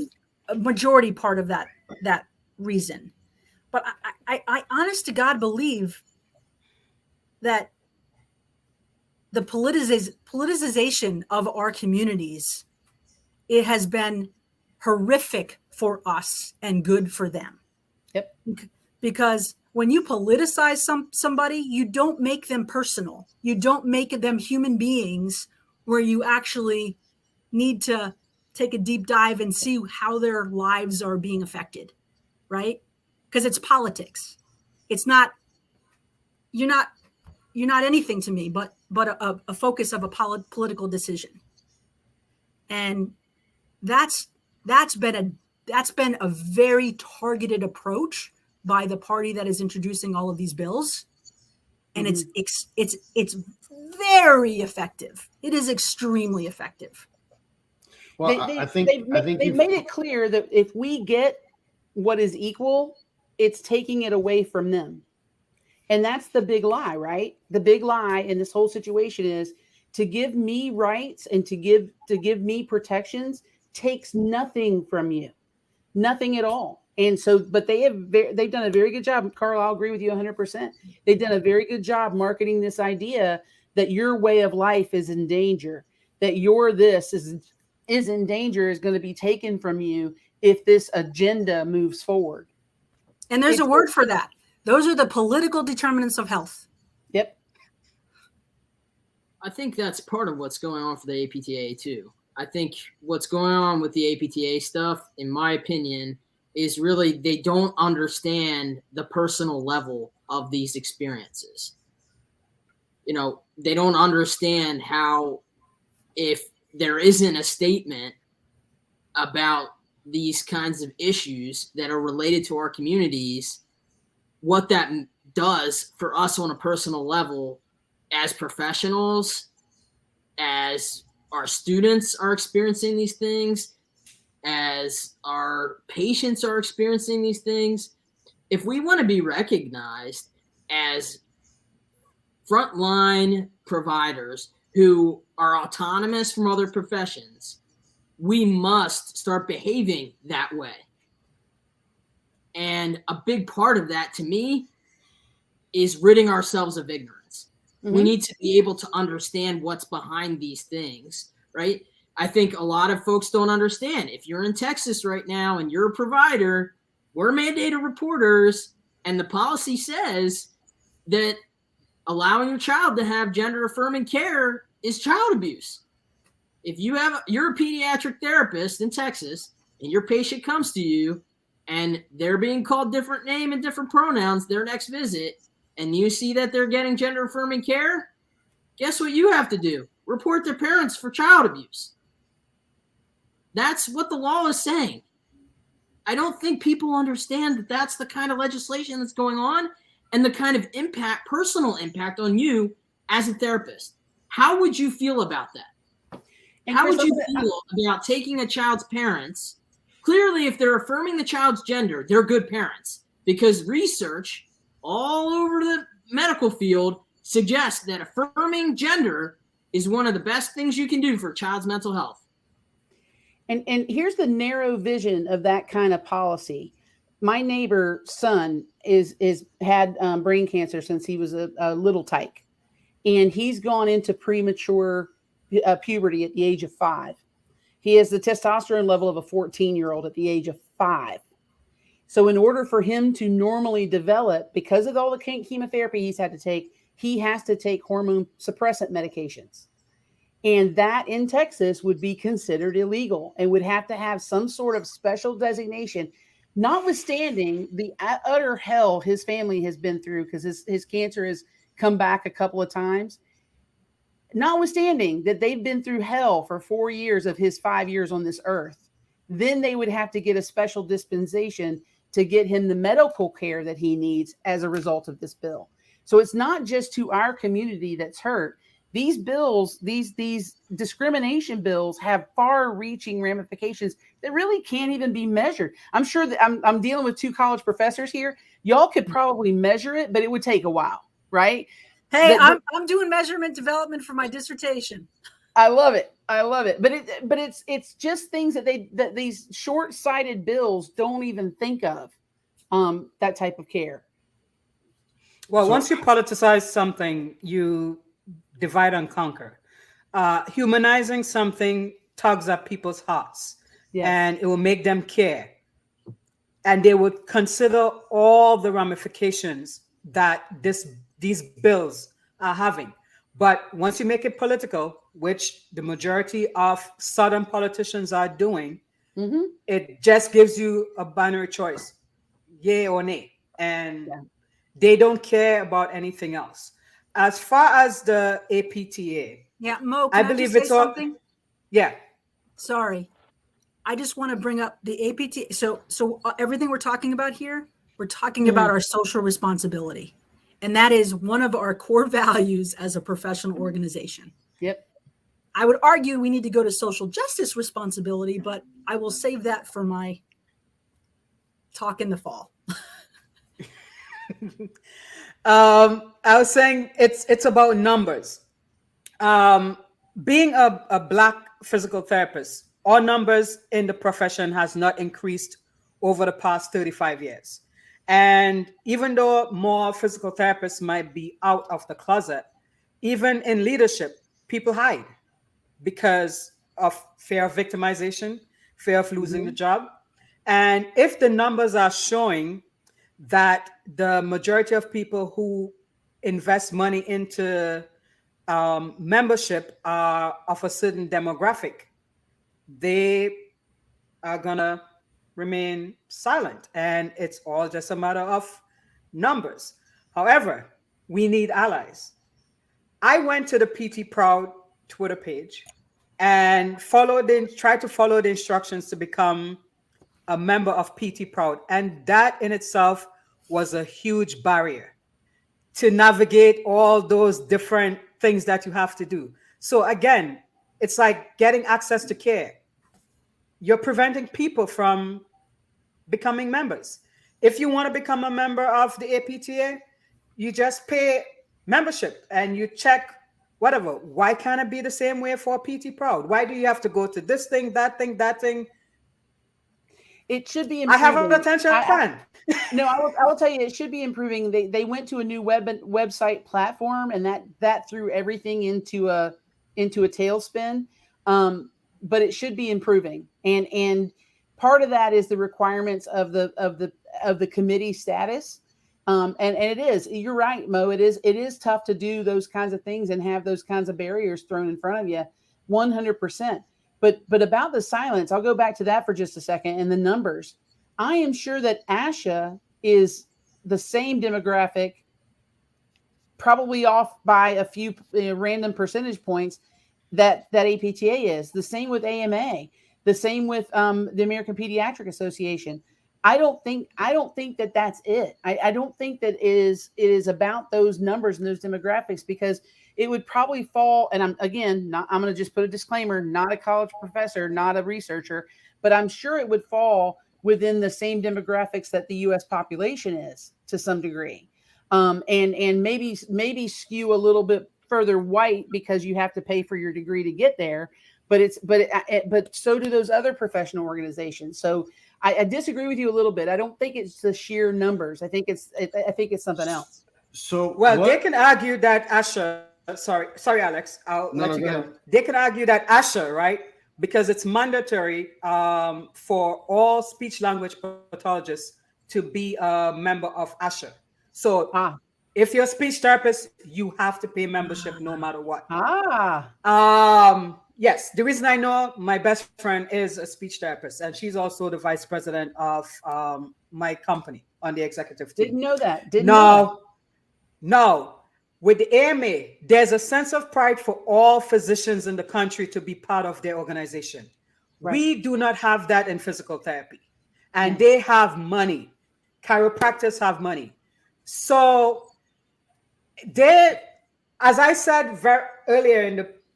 majority part of that reason. But I honest to God believe that the politicization of our communities, it has been horrific for us and good for them. Yep. Because when you politicize somebody, you don't make them personal. You don't make them human beings where you actually need to take a deep dive and see how their lives are being affected, right? Because it's politics. It's not, you're not anything to me, but a focus of a political decision. And that's been a very targeted approach by the party that is introducing all of these bills, and it's very effective. It is extremely effective. Well, I think they've made it clear that if we get what is equal, it's taking it away from them. And that's the big lie, right? The big lie in this whole situation is to give me rights and to give me protections takes nothing from you, nothing at all. And so, but they've done a very good job. Karla, I'll agree with you 100%. They've done a very good job marketing this idea that your way of life is in danger, that your this is in danger, is going to be taken from you if this agenda moves forward. And there's a word for that. Those are the political determinants of health. Yep. I think that's part of what's going on for the APTA too. I think what's going on with the APTA stuff, in my opinion, is really they don't understand the personal level of these experiences. You know, they don't understand how if there isn't a statement about these kinds of issues that are related to our communities, what that does for us on a personal level as professionals, as our students are experiencing these things, as our patients are experiencing these things. If we want to be recognized as frontline providers who are autonomous from other professions, we must start behaving that way. And a big part of that, to me, is ridding ourselves of ignorance. We need to be able to understand what's behind these things, right? I think a lot of folks don't understand. If you're in Texas right now and you're a provider, we're mandated reporters, and the policy says that allowing your child to have gender affirming care is child abuse. If you're a pediatric therapist in Texas and your patient comes to you and they're being called different name and different pronouns their next visit, and you see that they're getting gender affirming care, guess what you have to do? Report their parents for child abuse. That's what the law is saying. I don't think people understand that that's the kind of legislation that's going on and the kind of impact, personal impact on you as a therapist. How would you feel about that? And how would you feel about taking a child's parents? Clearly, if they're affirming the child's gender, they're good parents, because research all over the medical field suggests that affirming gender is one of the best things you can do for a child's mental health. And here's the narrow vision of that kind of policy. My neighbor's son is had brain cancer since he was a little tyke, and he's gone into premature puberty at the age of 5. He has the testosterone level of a 14-year-old at the age of 5. So in order for him to normally develop, because of all the chemotherapy he's had to take, he has to take hormone suppressant medications. And that in Texas would be considered illegal and would have to have some sort of special designation, notwithstanding the utter hell his family has been through, because his cancer has come back a couple of times. Notwithstanding that they've been through hell for 4 years of his 5 years on this earth, then they would have to get a special dispensation to get him the medical care that he needs as a result of this bill. So it's not just to our community that's hurt. These bills, these discrimination bills have far-reaching ramifications that really can't even be measured. I'm sure that I'm dealing with 2 college professors here. Y'all could probably measure it, but it would take a while, right? Hey, I'm doing measurement development for my dissertation. I love it. But it's just things that these short-sighted bills don't even think of, that type of care. Well, once you politicize something, you divide and conquer. Humanizing something tugs at people's hearts, and it will make them care. And they would consider all the ramifications that these bills are having. But once you make it political, which the majority of Southern politicians are doing, it just gives you a binary choice, yay or nay. And they don't care about anything else. As far as the APTA, Mo, I believe it's all. Something? Yeah. Sorry, I just want to bring up the APTA. So everything we're talking about here, We're talking about our social responsibility. And that is one of our core values as a professional organization. Yep. I would argue we need to go to social justice responsibility, but I will save that for my talk in the fall. I was saying it's about numbers. Being a Black physical therapist, our numbers in the profession has not increased over the past 35 years. And even though more physical therapists might be out of the closet, even in leadership, people hide because of fear of victimization, fear of losing the job. And if the numbers are showing that the majority of people who invest money into membership are of a certain demographic, they are gonna remain silent, and it's all just a matter of numbers. However, we need allies. I went to the PT Proud Twitter page and tried to follow the instructions to become a member of PT Proud, and that in itself was a huge barrier to navigate all those different things that you have to do. So again, it's like getting access to care. You're preventing people from becoming members. If you want to become a member of the APTA, you just pay membership and you check whatever. Why can't it be the same way for PT Proud? Why do you have to go to this thing, that thing, that thing? It should be I improving. have an attention span. No, I will tell you, it should be improving. They went to a new website platform, and that threw everything into a tailspin. But it should be improving, and part of that is the requirements of the committee status. And it is. You're right, Mo. It is tough to do those kinds of things and have those kinds of barriers thrown in front of you, 100%. But about the silence, I'll go back to that for just a second, and the numbers. I am sure that ASHA is the same demographic, probably off by a few random percentage points that APTA is. The same with AMA. The same with the American Pediatric Association. I don't think that that's it. I don't think that it is about those numbers and those demographics, because it would probably fall. And I'm going to just put a disclaimer: not a college professor, not a researcher, but I'm sure it would fall within the same demographics that the U.S. population is to some degree, and maybe skew a little bit further white because you have to pay for your degree to get there. But so do those other professional organizations. So I disagree with you a little bit. I don't think it's the sheer numbers. I think it's something else. So they can argue that ASHA. Sorry, Alex. I'll let you go. They can argue that ASHA, right? Because it's mandatory for all speech language pathologists to be a member of ASHA. So if you're a speech therapist, you have to pay membership no matter what. Yes, the reason I know, my best friend is a speech therapist, and she's also the vice president of my company on the executive team. Didn't know that. No. With the AMA, there's a sense of pride for all physicians in the country to be part of their organization. Right. We do not have that in physical therapy, and they have money. Chiropractors have money. So as I said earlier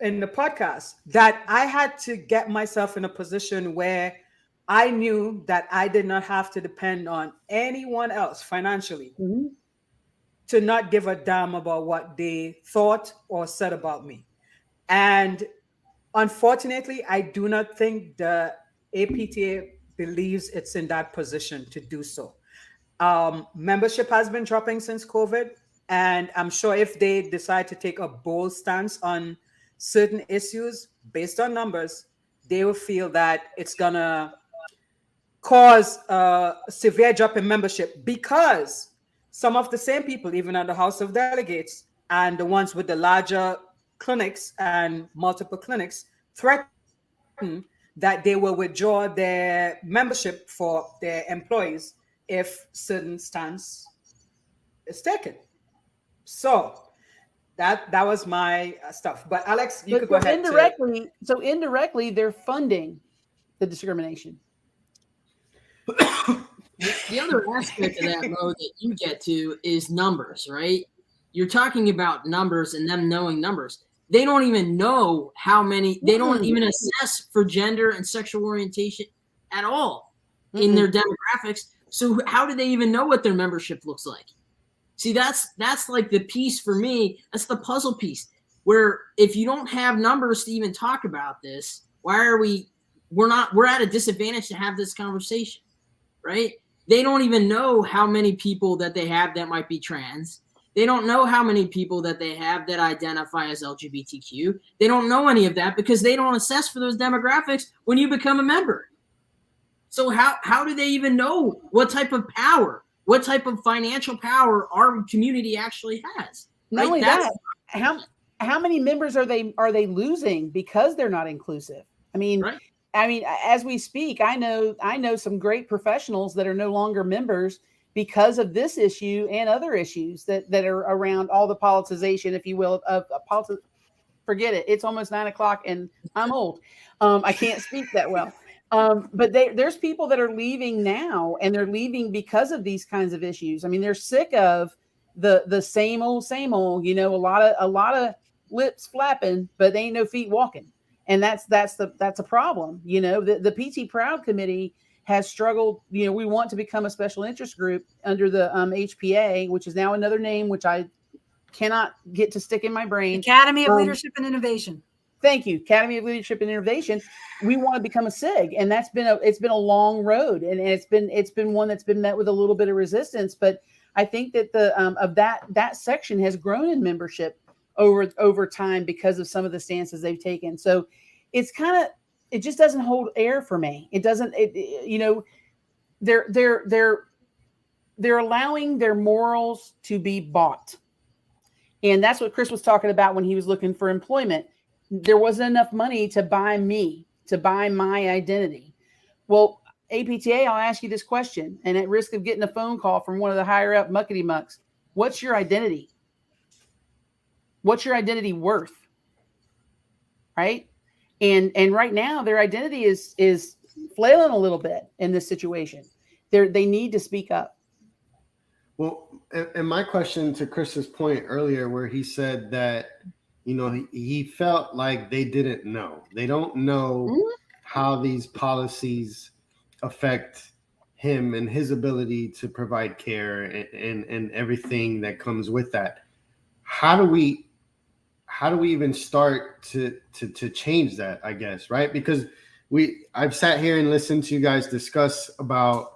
in the podcast, that I had to get myself in a position where I knew that I did not have to depend on anyone else financially to not give a damn about what they thought or said about me. And unfortunately, I do not think the APTA believes it's in that position to do so. Membership has been dropping since COVID, and I'm sure if they decide to take a bold stance on certain issues based on numbers, they will feel that it's gonna cause a severe drop in membership, because some of the same people, even at the House of Delegates and the ones with the larger clinics and multiple clinics, threaten that they will withdraw their membership for their employees if certain stance is taken. So that was my stuff. But Alex, you could go ahead. Indirectly, they're funding the discrimination. The other aspect of that, Mo, that you get to is numbers, right? You're talking about numbers and them knowing numbers. They don't even know how many, they don't even assess for gender and sexual orientation at all in their demographics. So how do they even know what their membership looks like? See, that's like the piece for me. That's the puzzle piece where if you don't have numbers to even talk about this, why are we're at a disadvantage to have this conversation, right? They don't even know how many people that they have that might be trans. They don't know how many people that they have that identify as LGBTQ. They don't know any of that because they don't assess for those demographics when you become a member. So how do they even know what type of power, what type of financial power our community actually has? Not only that, how many members are they losing because they're not inclusive? I mean, right. As we speak, I know some great professionals that are no longer members because of this issue and other issues that are around all the politicization, if you will, of politics. Forget it. It's almost 9:00 and I'm old. I can't speak that well. But there's people that are leaving now, and they're leaving because of these kinds of issues. I mean, they're sick of the same old, a lot of lips flapping, but they ain't no feet walking. And that's a problem. The PT Proud Committee has struggled. We want to become a special interest group under the HPA, which is now another name, which I cannot get to stick in my brain. Academy of Leadership and Innovation. Thank you. Academy of Leadership and Innovation. We want to become a SIG, and it's been a long road, and it's been one that's been met with a little bit of resistance. But I think that that section has grown in membership over time because of some of the stances they've taken. So it's it just doesn't hold air for me. It doesn't. They're allowing their morals to be bought, and that's what Chris was talking about when he was looking for employment. There wasn't enough money to buy me, to buy my identity. Well, APTA, I'll ask you this question, and at risk of getting a phone call from one of the higher up muckety mucks, what's your identity? What's your identity worth? Right? And right now their identity is flailing a little bit in this situation. They need to speak up. Well, and my question to Chris's point earlier, where he said that, he felt like they didn't know. They don't know how these policies affect him and his ability to provide care and everything that comes with that. How do we even start to change that, I guess, right? Because I've sat here and listened to you guys discuss about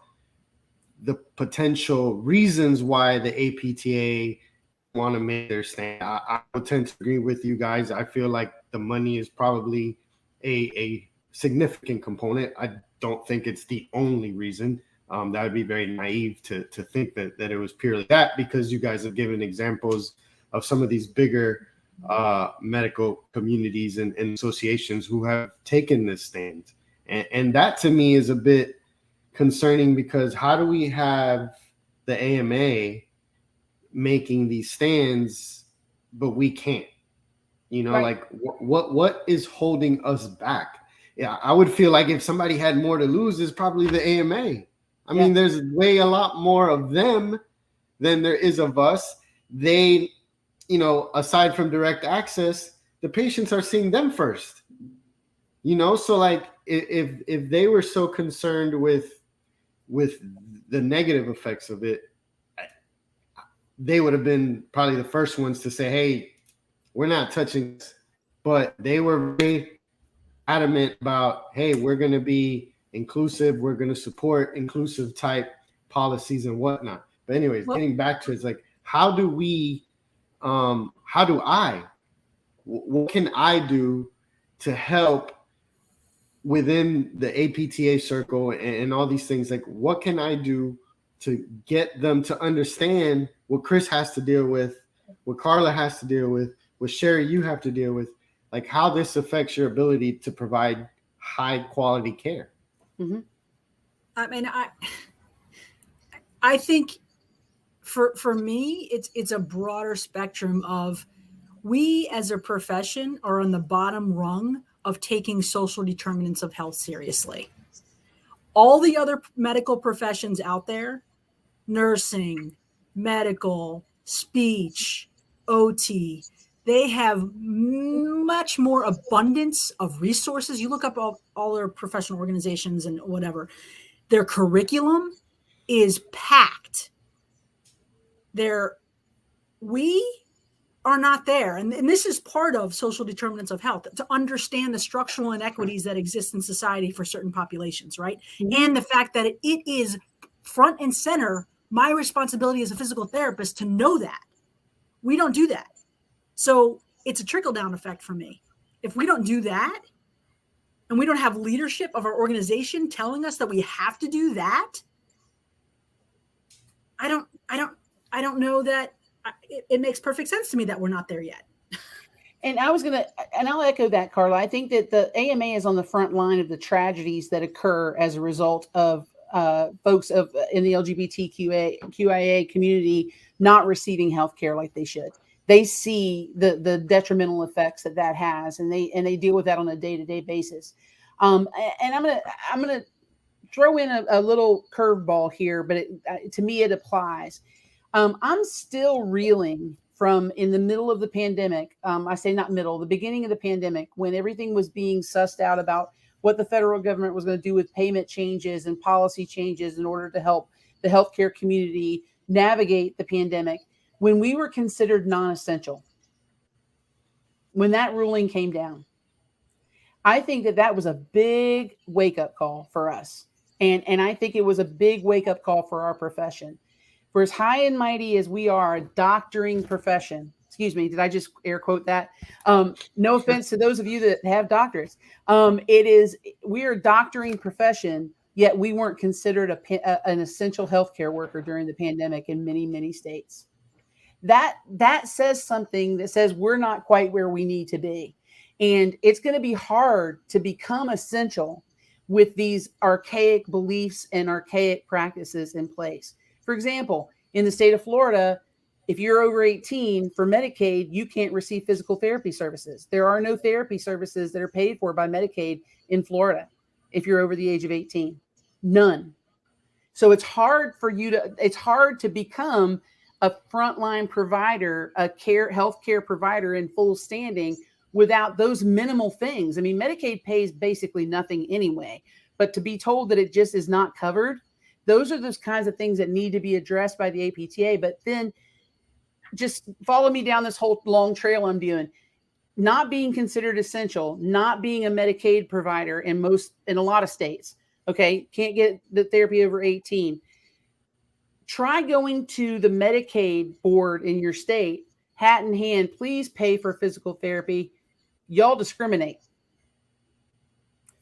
the potential reasons why the APTA want to make their stand. I would tend to agree with you guys. I feel like the money is probably a significant component. I don't think it's the only reason. That would be very naive to think that it was purely that, because you guys have given examples of some of these bigger medical communities and associations who have taken this stand. And that to me is a bit concerning, because how do we have the AMA making these stands, but we can't? Right. Like what is holding us back? Yeah, I would feel like if somebody had more to lose, it's probably the AMA. I mean, there's way a lot more of them than there is of us. They, aside from direct access, the patients are seeing them first. So like if they were so concerned with the negative effects of it, they would have been probably the first ones to say, hey, we're not touching this. But they were very adamant about, hey, we're going to be inclusive. We're going to support inclusive type policies and whatnot. But anyways, getting back to it, it's like, what can I do to help within the APTA circle and all these things? Like, what can I do to get them to understand what Chris has to deal with, what Karla has to deal with, what Sherry you have to deal with, like how this affects your ability to provide high quality care? Mm-hmm. I mean, I think for me, it's a broader spectrum of, we as a profession are on the bottom rung of taking social determinants of health seriously. All the other medical professions out there, nursing, medical, speech, OT, they have much more abundance of resources. You look up all their professional organizations and whatever, their curriculum is packed. We are not there. And this is part of social determinants of health, to understand the structural inequities that exist in society for certain populations, right? Mm-hmm. And the fact that it is front and center, my responsibility as a physical therapist to know that. We don't do that. So it's a trickle-down effect for me. If we don't do that, and we don't have leadership of our organization telling us that we have to do that, I don't know that it makes perfect sense to me that we're not there yet. And I'll echo that, Karla. I think that the AMA is on the front line of the tragedies that occur as a result of folks in the LGBTQIA community not receiving health care like they should. They see the detrimental effects that has, and they deal with that on a day-to-day basis. And I'm gonna throw in a little curveball here, but to me it applies. I'm still reeling from in the middle of the pandemic. I say not middle, the beginning of the pandemic, when everything was being sussed out about what the federal government was going to do with payment changes and policy changes in order to help the healthcare community navigate the pandemic. When we were considered non-essential, when that ruling came down, I think that was a big wake-up call for us. And I think it was a big wake-up call for our profession. For as high and mighty as we are, a doctoring profession, excuse me, did I just air quote that? No offense to those of you that have doctorates. We are a doctoring profession, yet we weren't considered an essential healthcare worker during the pandemic in many, many states. That says something that says we're not quite where we need to be. And it's going to be hard to become essential with these archaic beliefs and archaic practices in place. For example, in the state of Florida, if you're over 18 for Medicaid, you can't receive physical therapy services. There are no therapy services that are paid for by Medicaid in Florida if you're over the age of 18. None. So it's hard to become a frontline provider, a healthcare provider in full standing without those minimal things. I mean, Medicaid pays basically nothing anyway, but to be told that it just is not covered, those are those kinds of things that need to be addressed by the APTA. But then just follow me down this whole long trail I'm doing. Not being considered essential, not being a Medicaid provider in a lot of states. Okay, can't get the therapy over 18. Try going to the Medicaid board in your state, hat in hand, please pay for physical therapy. Y'all discriminate.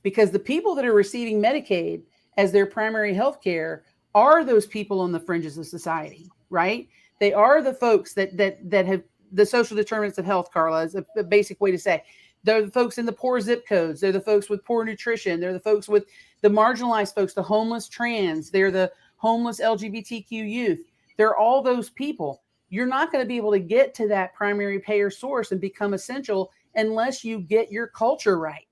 Because the people that are receiving Medicaid as their primary health care are those people on the fringes of society, right? They are the folks that have the social determinants of health, Karla, is a basic way to say. They're the folks in the poor zip codes. They're the folks with poor nutrition. They're the folks with the marginalized folks, the homeless trans. They're the homeless LGBTQ youth. They're all those people. You're not going to be able to get to that primary payer source and become essential unless you get your culture right.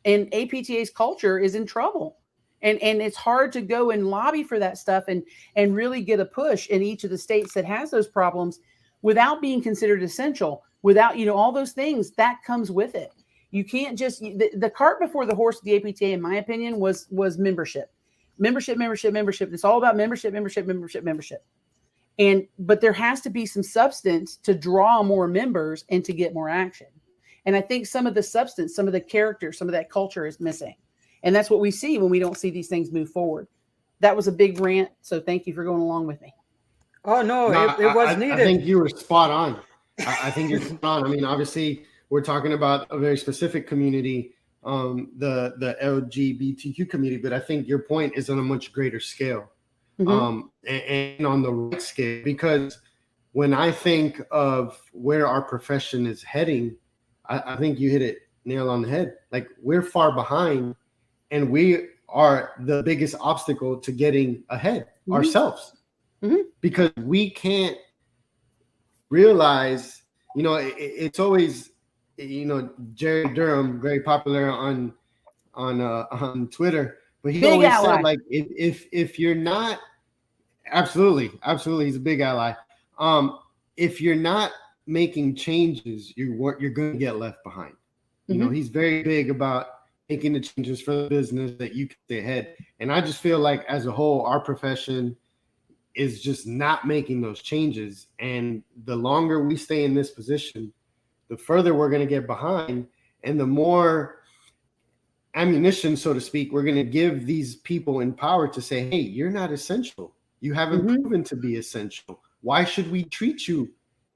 And APTA's culture is in trouble. And it's hard to go and lobby for that stuff and really get a push in each of the states that has those problems without being considered essential, without, all those things that comes with it. You can't just, the cart before the horse of the APTA, in my opinion, was membership. Membership. It's all about membership. But there has to be some substance to draw more members and to get more action. And I think some of the substance, some of the character, some of that culture is missing. And that's what we see when we don't see these things move forward. That was a big rant. So thank you for going along with me. Oh, no, it was needed. I think you were spot on. I think you're spot on. I mean, obviously, we're talking about a very specific community, the LGBTQ community, but I think your point is on a much greater scale, and on the right scale, because when I think of where our profession is heading, I think you hit it nail on the head. Like, we're far behind, and we are the biggest obstacle to getting ahead ourselves, because we can't realize, it's always, Jerry Durham, very popular on Twitter, But he Big always ally. said, like, if you're not, absolutely, he's a big ally. If you're not making changes, you're going to get left behind. You know, he's very big about making the changes for the business that you can stay ahead. And I just feel like as a whole, our profession is just not making those changes. And the longer we stay in this position, the further we're going to get behind, and the more ammunition, so to speak, we're going to give these people in power to say, hey, you're not essential. You haven't proven to be essential. Why should we treat you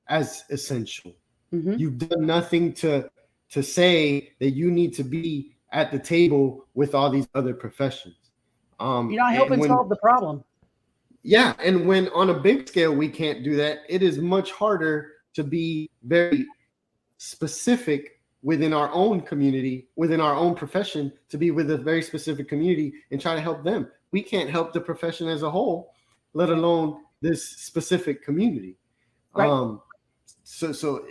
as essential? You've done nothing to say that you need to be at the table with all these other professions. You're not helping solve the problem. Yeah, and when on a big scale we can't do that, it is much harder to be very specific within our own community, within our own profession, to be with a very specific community and try to help them. We can't help the profession as a whole, let alone this specific community. Right. So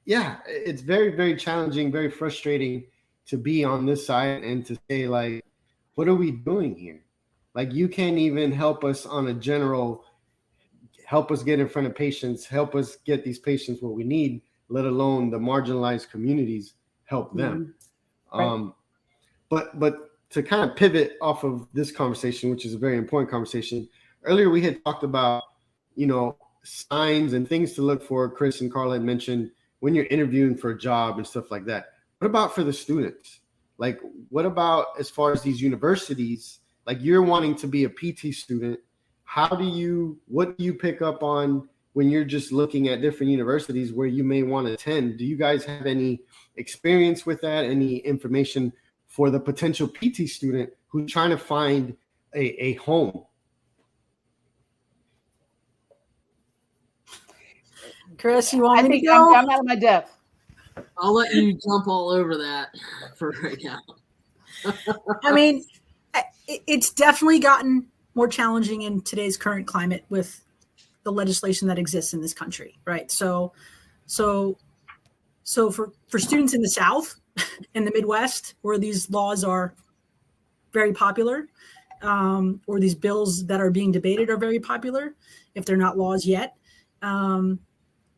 yeah, it's very, very challenging, very frustrating to be on this side and to say, like, what are we doing here? Like, you can't even help us on a general, help us get in front of patients, help us get these patients what we need, let alone the marginalized communities, help them. Right. But to kind of pivot off of this conversation, which is a very important conversation, earlier we had talked about, you know, signs and things to look for. Chris and Karla had mentioned when you're interviewing for a job and stuff like that. What about for the students? Like, what about as far as these universities? Like, you're wanting to be a PT student. What do you pick up on when you're just looking at different universities where you may want to attend? Do you guys have any experience with that? Any information for the potential PT student who's trying to find a home? Chris, you want I me think to go? I'm out of my depth. I'll let you jump all over that for right now. I mean, it's definitely gotten more challenging in today's current climate with the legislation that exists in this country, right? So for students in the South, in the Midwest, where these laws are very popular, or these bills that are being debated are very popular, if they're not laws yet,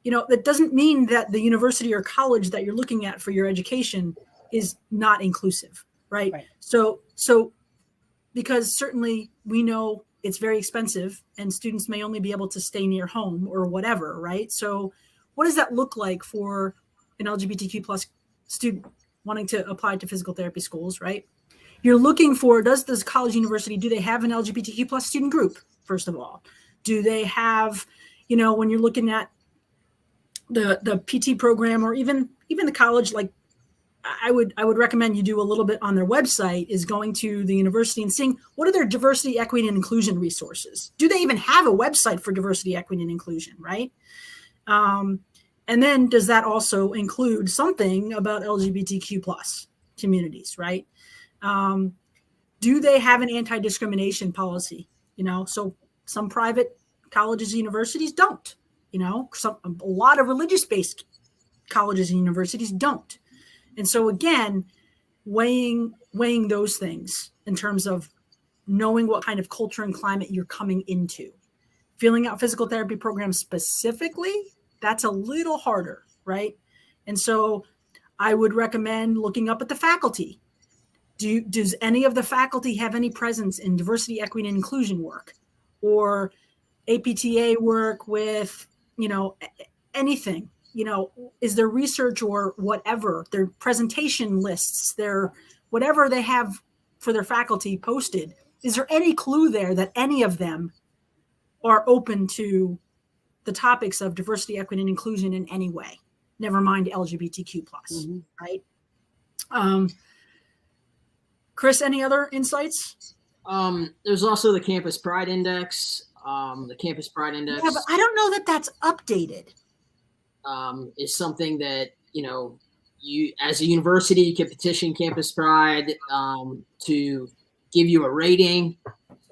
you know, that doesn't mean that the university or college that you're looking at for your education is not inclusive, right? So because certainly we know it's very expensive and students may only be able to stay near home or whatever, right? So what does that look like for an LGBTQ plus student wanting to apply to physical therapy schools, right? You're looking for, does this college university, do they have an LGBTQ plus student group, first of all? Do they have, you know, when you're looking at the PT program or even the college, like I would recommend you do a little bit on their website, is going to the university and seeing what are their diversity, equity, and inclusion resources. Do they even have a website for diversity, equity, and inclusion, right? And then does that also include something about LGBTQ plus communities, right? Do they have an anti-discrimination policy? You know, so some private colleges and universities don't. You know, a lot of religious-based colleges and universities don't. And so again, weighing those things in terms of knowing what kind of culture and climate you're coming into. Filling out physical therapy programs specifically, that's a little harder, right? And so I would recommend looking up at the faculty. Does any of the faculty have any presence in diversity, equity, and inclusion work, or APTA work with, you know, anything? You know, is there research or whatever, their presentation lists, their whatever they have for their faculty posted? Is there any clue there that any of them are open to the topics of diversity, equity, and inclusion in any way? Never mind LGBTQ plus, right? Chris, any other insights? There's also the Campus Pride Index. The Campus Pride Index. Yeah, but I don't know that that's updated. Is something that, you know, you as a university, you can petition Campus Pride to give you a rating.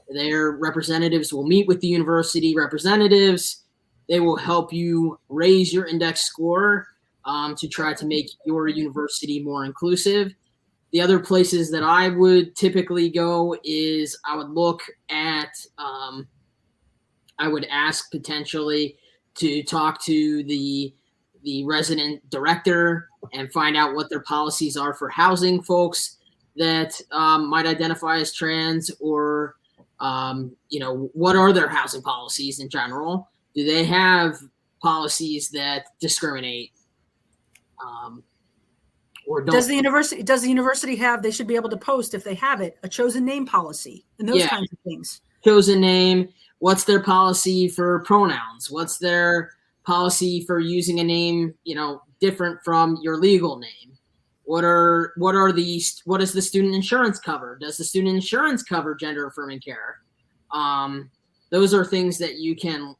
Their representatives will meet with the university representatives. They will help you raise your index score to try to make your university more inclusive. The other places that I would typically go is I would look at, I would ask potentially to talk to the resident director and find out what their policies are for housing folks that might identify as trans, or what are their housing policies in general? Do they have policies that discriminate? Or don't? Does the university have, they should be able to post, if they have it, a chosen name policy and those kinds of things? Chosen name. What's their policy for pronouns? What's their policy for using a name, different from your legal name? What does the student insurance cover? Does the student insurance cover gender affirming care? Those are things that you can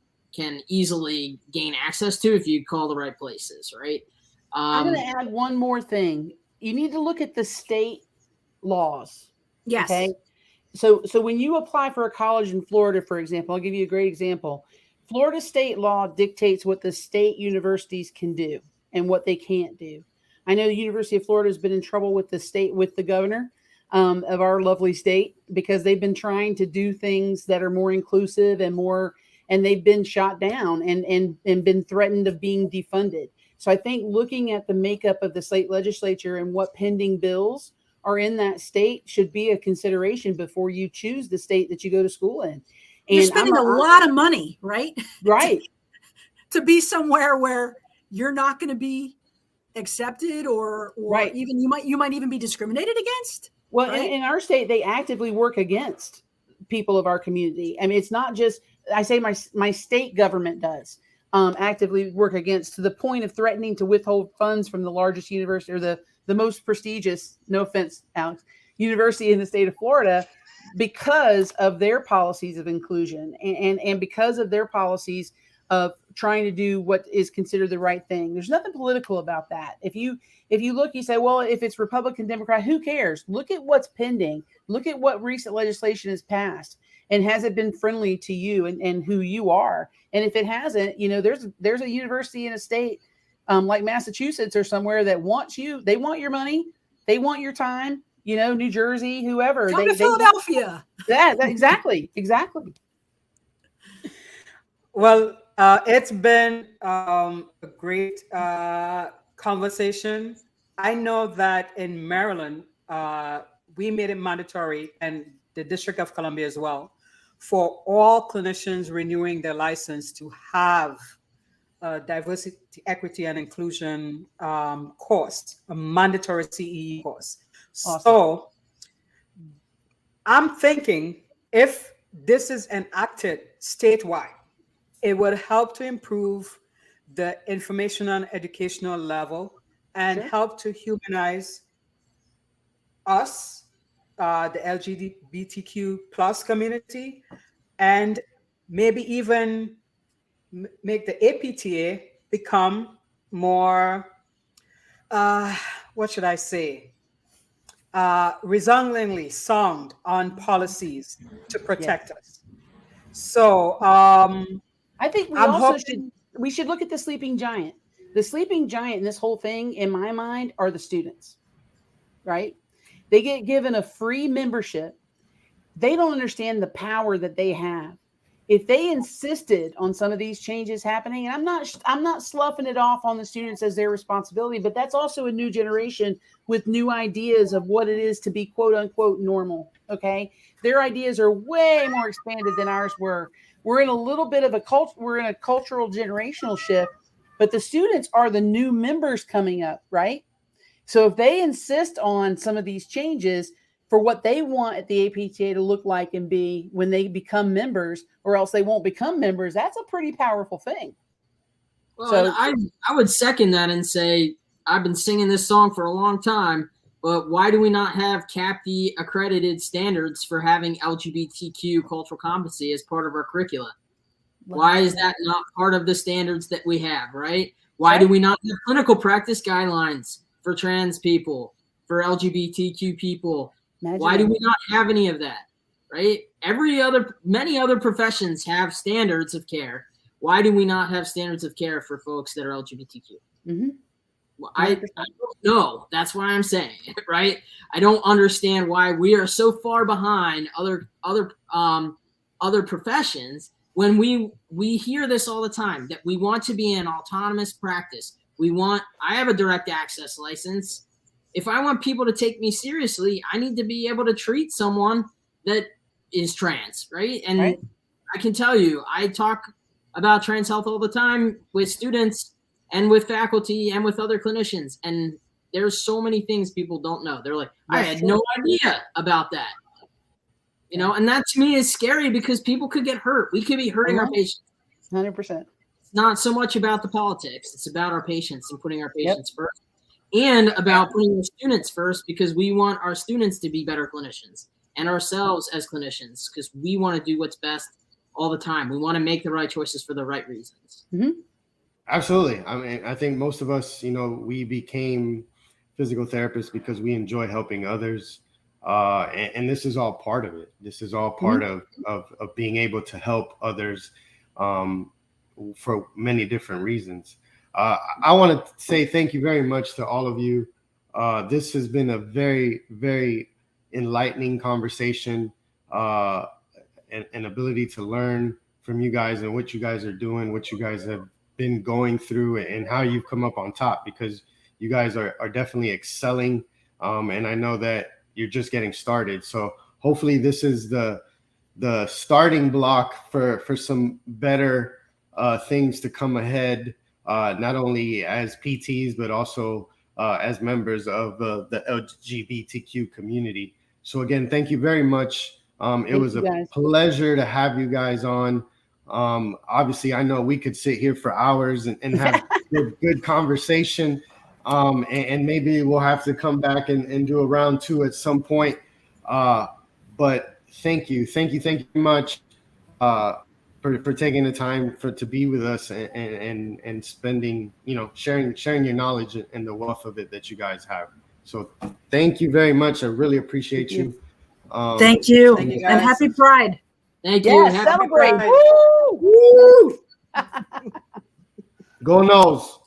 easily gain access to if you call the right places, right? I'm going to add one more thing. You need to look at the state laws. Yes. Okay. So when you apply for a college in Florida, for example, I'll give you a great example. Florida state law dictates what the state universities can do and what they can't do. I know the University of Florida has been in trouble with the governor of our lovely state, because they've been trying to do things that are more inclusive and they've been shot down and been threatened of being defunded. So I think looking at the makeup of the state legislature and what pending bills are in that state should be a consideration before you choose the state that you go to school in. And you're spending a lot of money, right? Right. to be somewhere where you're not going to be accepted, or right. Even you might even be discriminated against. Well, right? in our state, they actively work against people of our community. I mean, it's not just, I say my state government does actively work against, to the point of threatening to withhold funds from the largest university, or the most prestigious, no offense, Alex, university in the state of Florida, because of their policies of inclusion and because of their policies of trying to do what is considered the right thing. There's nothing political about that. If you look, you say, well, if it's Republican, Democrat, who cares? Look at what's pending. Look at what recent legislation has passed, and has it been friendly to you and who you are? And if it hasn't, there's a university in a state like Massachusetts or somewhere that wants you. They want your money. They want your time. New Jersey, whoever. Come to Philadelphia. Exactly. Well, it's been a great conversation. I know that in Maryland, we made it mandatory, and the District of Columbia as well, for all clinicians renewing their license to have a diversity, equity, and inclusion course, a mandatory CEE course. Awesome. So I'm thinking, if this is enacted statewide, it would help to improve the informational and educational level, and help to humanize us, the LGBTQ plus community, and maybe even make the APTA become more, what should I say, resoundingly sound on policies to protect us. So I think we should look at the sleeping giant. The sleeping giant in this whole thing, in my mind, are the students, right? They get given a free membership. They don't understand the power that they have. If they insisted on some of these changes happening, and I'm not sloughing it off on the students as their responsibility, but that's also a new generation with new ideas of what it is to be quote unquote normal. Okay. Their ideas are way more expanded than ours were. We're in a little bit of we're in a cultural generational shift, but the students are the new members coming up, right? So if they insist on some of these changes for what they want at the APTA to look like and be when they become members, or else they won't become members, that's a pretty powerful thing. Well, so I would second that and say, I've been singing this song for a long time, but why do we not have CAPTE accredited standards for having LGBTQ cultural competency as part of our curricula? Why is that not part of the standards that we have, right? Why do we not have clinical practice guidelines for trans people, for LGBTQ people? Why do we not have any of that, right? Many other professions have standards of care. Why do we not have standards of care for folks that are LGBTQ? Mm-hmm. Well, I don't know. That's why I'm saying it, right? I don't understand why we are so far behind other professions when we hear this all the time, that we want to be an autonomous practice. I have a direct access license. If I want people to take me seriously, I need to be able to treat someone that is trans, right? And Right. I can tell you, I talk about trans health all the time with students and with faculty and with other clinicians. And there's so many things people don't know. They're like, I had no idea about that. You know, and that to me is scary because people could get hurt. We could be hurting our patients. 100%. It's not so much about the politics. It's about our patients and putting our patients first, and about putting our students first, because we want our students to be better clinicians and ourselves as clinicians, because we want to do what's best all the time. We want to make the right choices for the right reasons. Mm-hmm. Absolutely. I mean, I think most of us, you know, we became physical therapists because we enjoy helping others. And this is all part of it. This is all part of being able to help others for many different reasons. I want to say thank you very much to all of you. This has been a very, very enlightening conversation, and ability to learn from you guys and what you guys are doing, what you guys have been going through, and how you've come up on top, because you guys are definitely excelling. And I know that you're just getting started. So hopefully this is the starting block for some better things to come ahead, not only as PTs, but also as members of the LGBTQ community. So again, thank you very much. It was a pleasure to have you guys on. Obviously, I know we could sit here for hours and have good conversation. And maybe we'll have to come back and do a round 2 at some point. But thank you very much for taking the time to be with us and spending, you know, sharing your knowledge and the wealth of it that you guys have. So thank you very much. I really appreciate you. Thank you. Thank you, And guys. happy Pride. Thank you. Yes, Happy celebrate. Pride. Woo! Go Noles.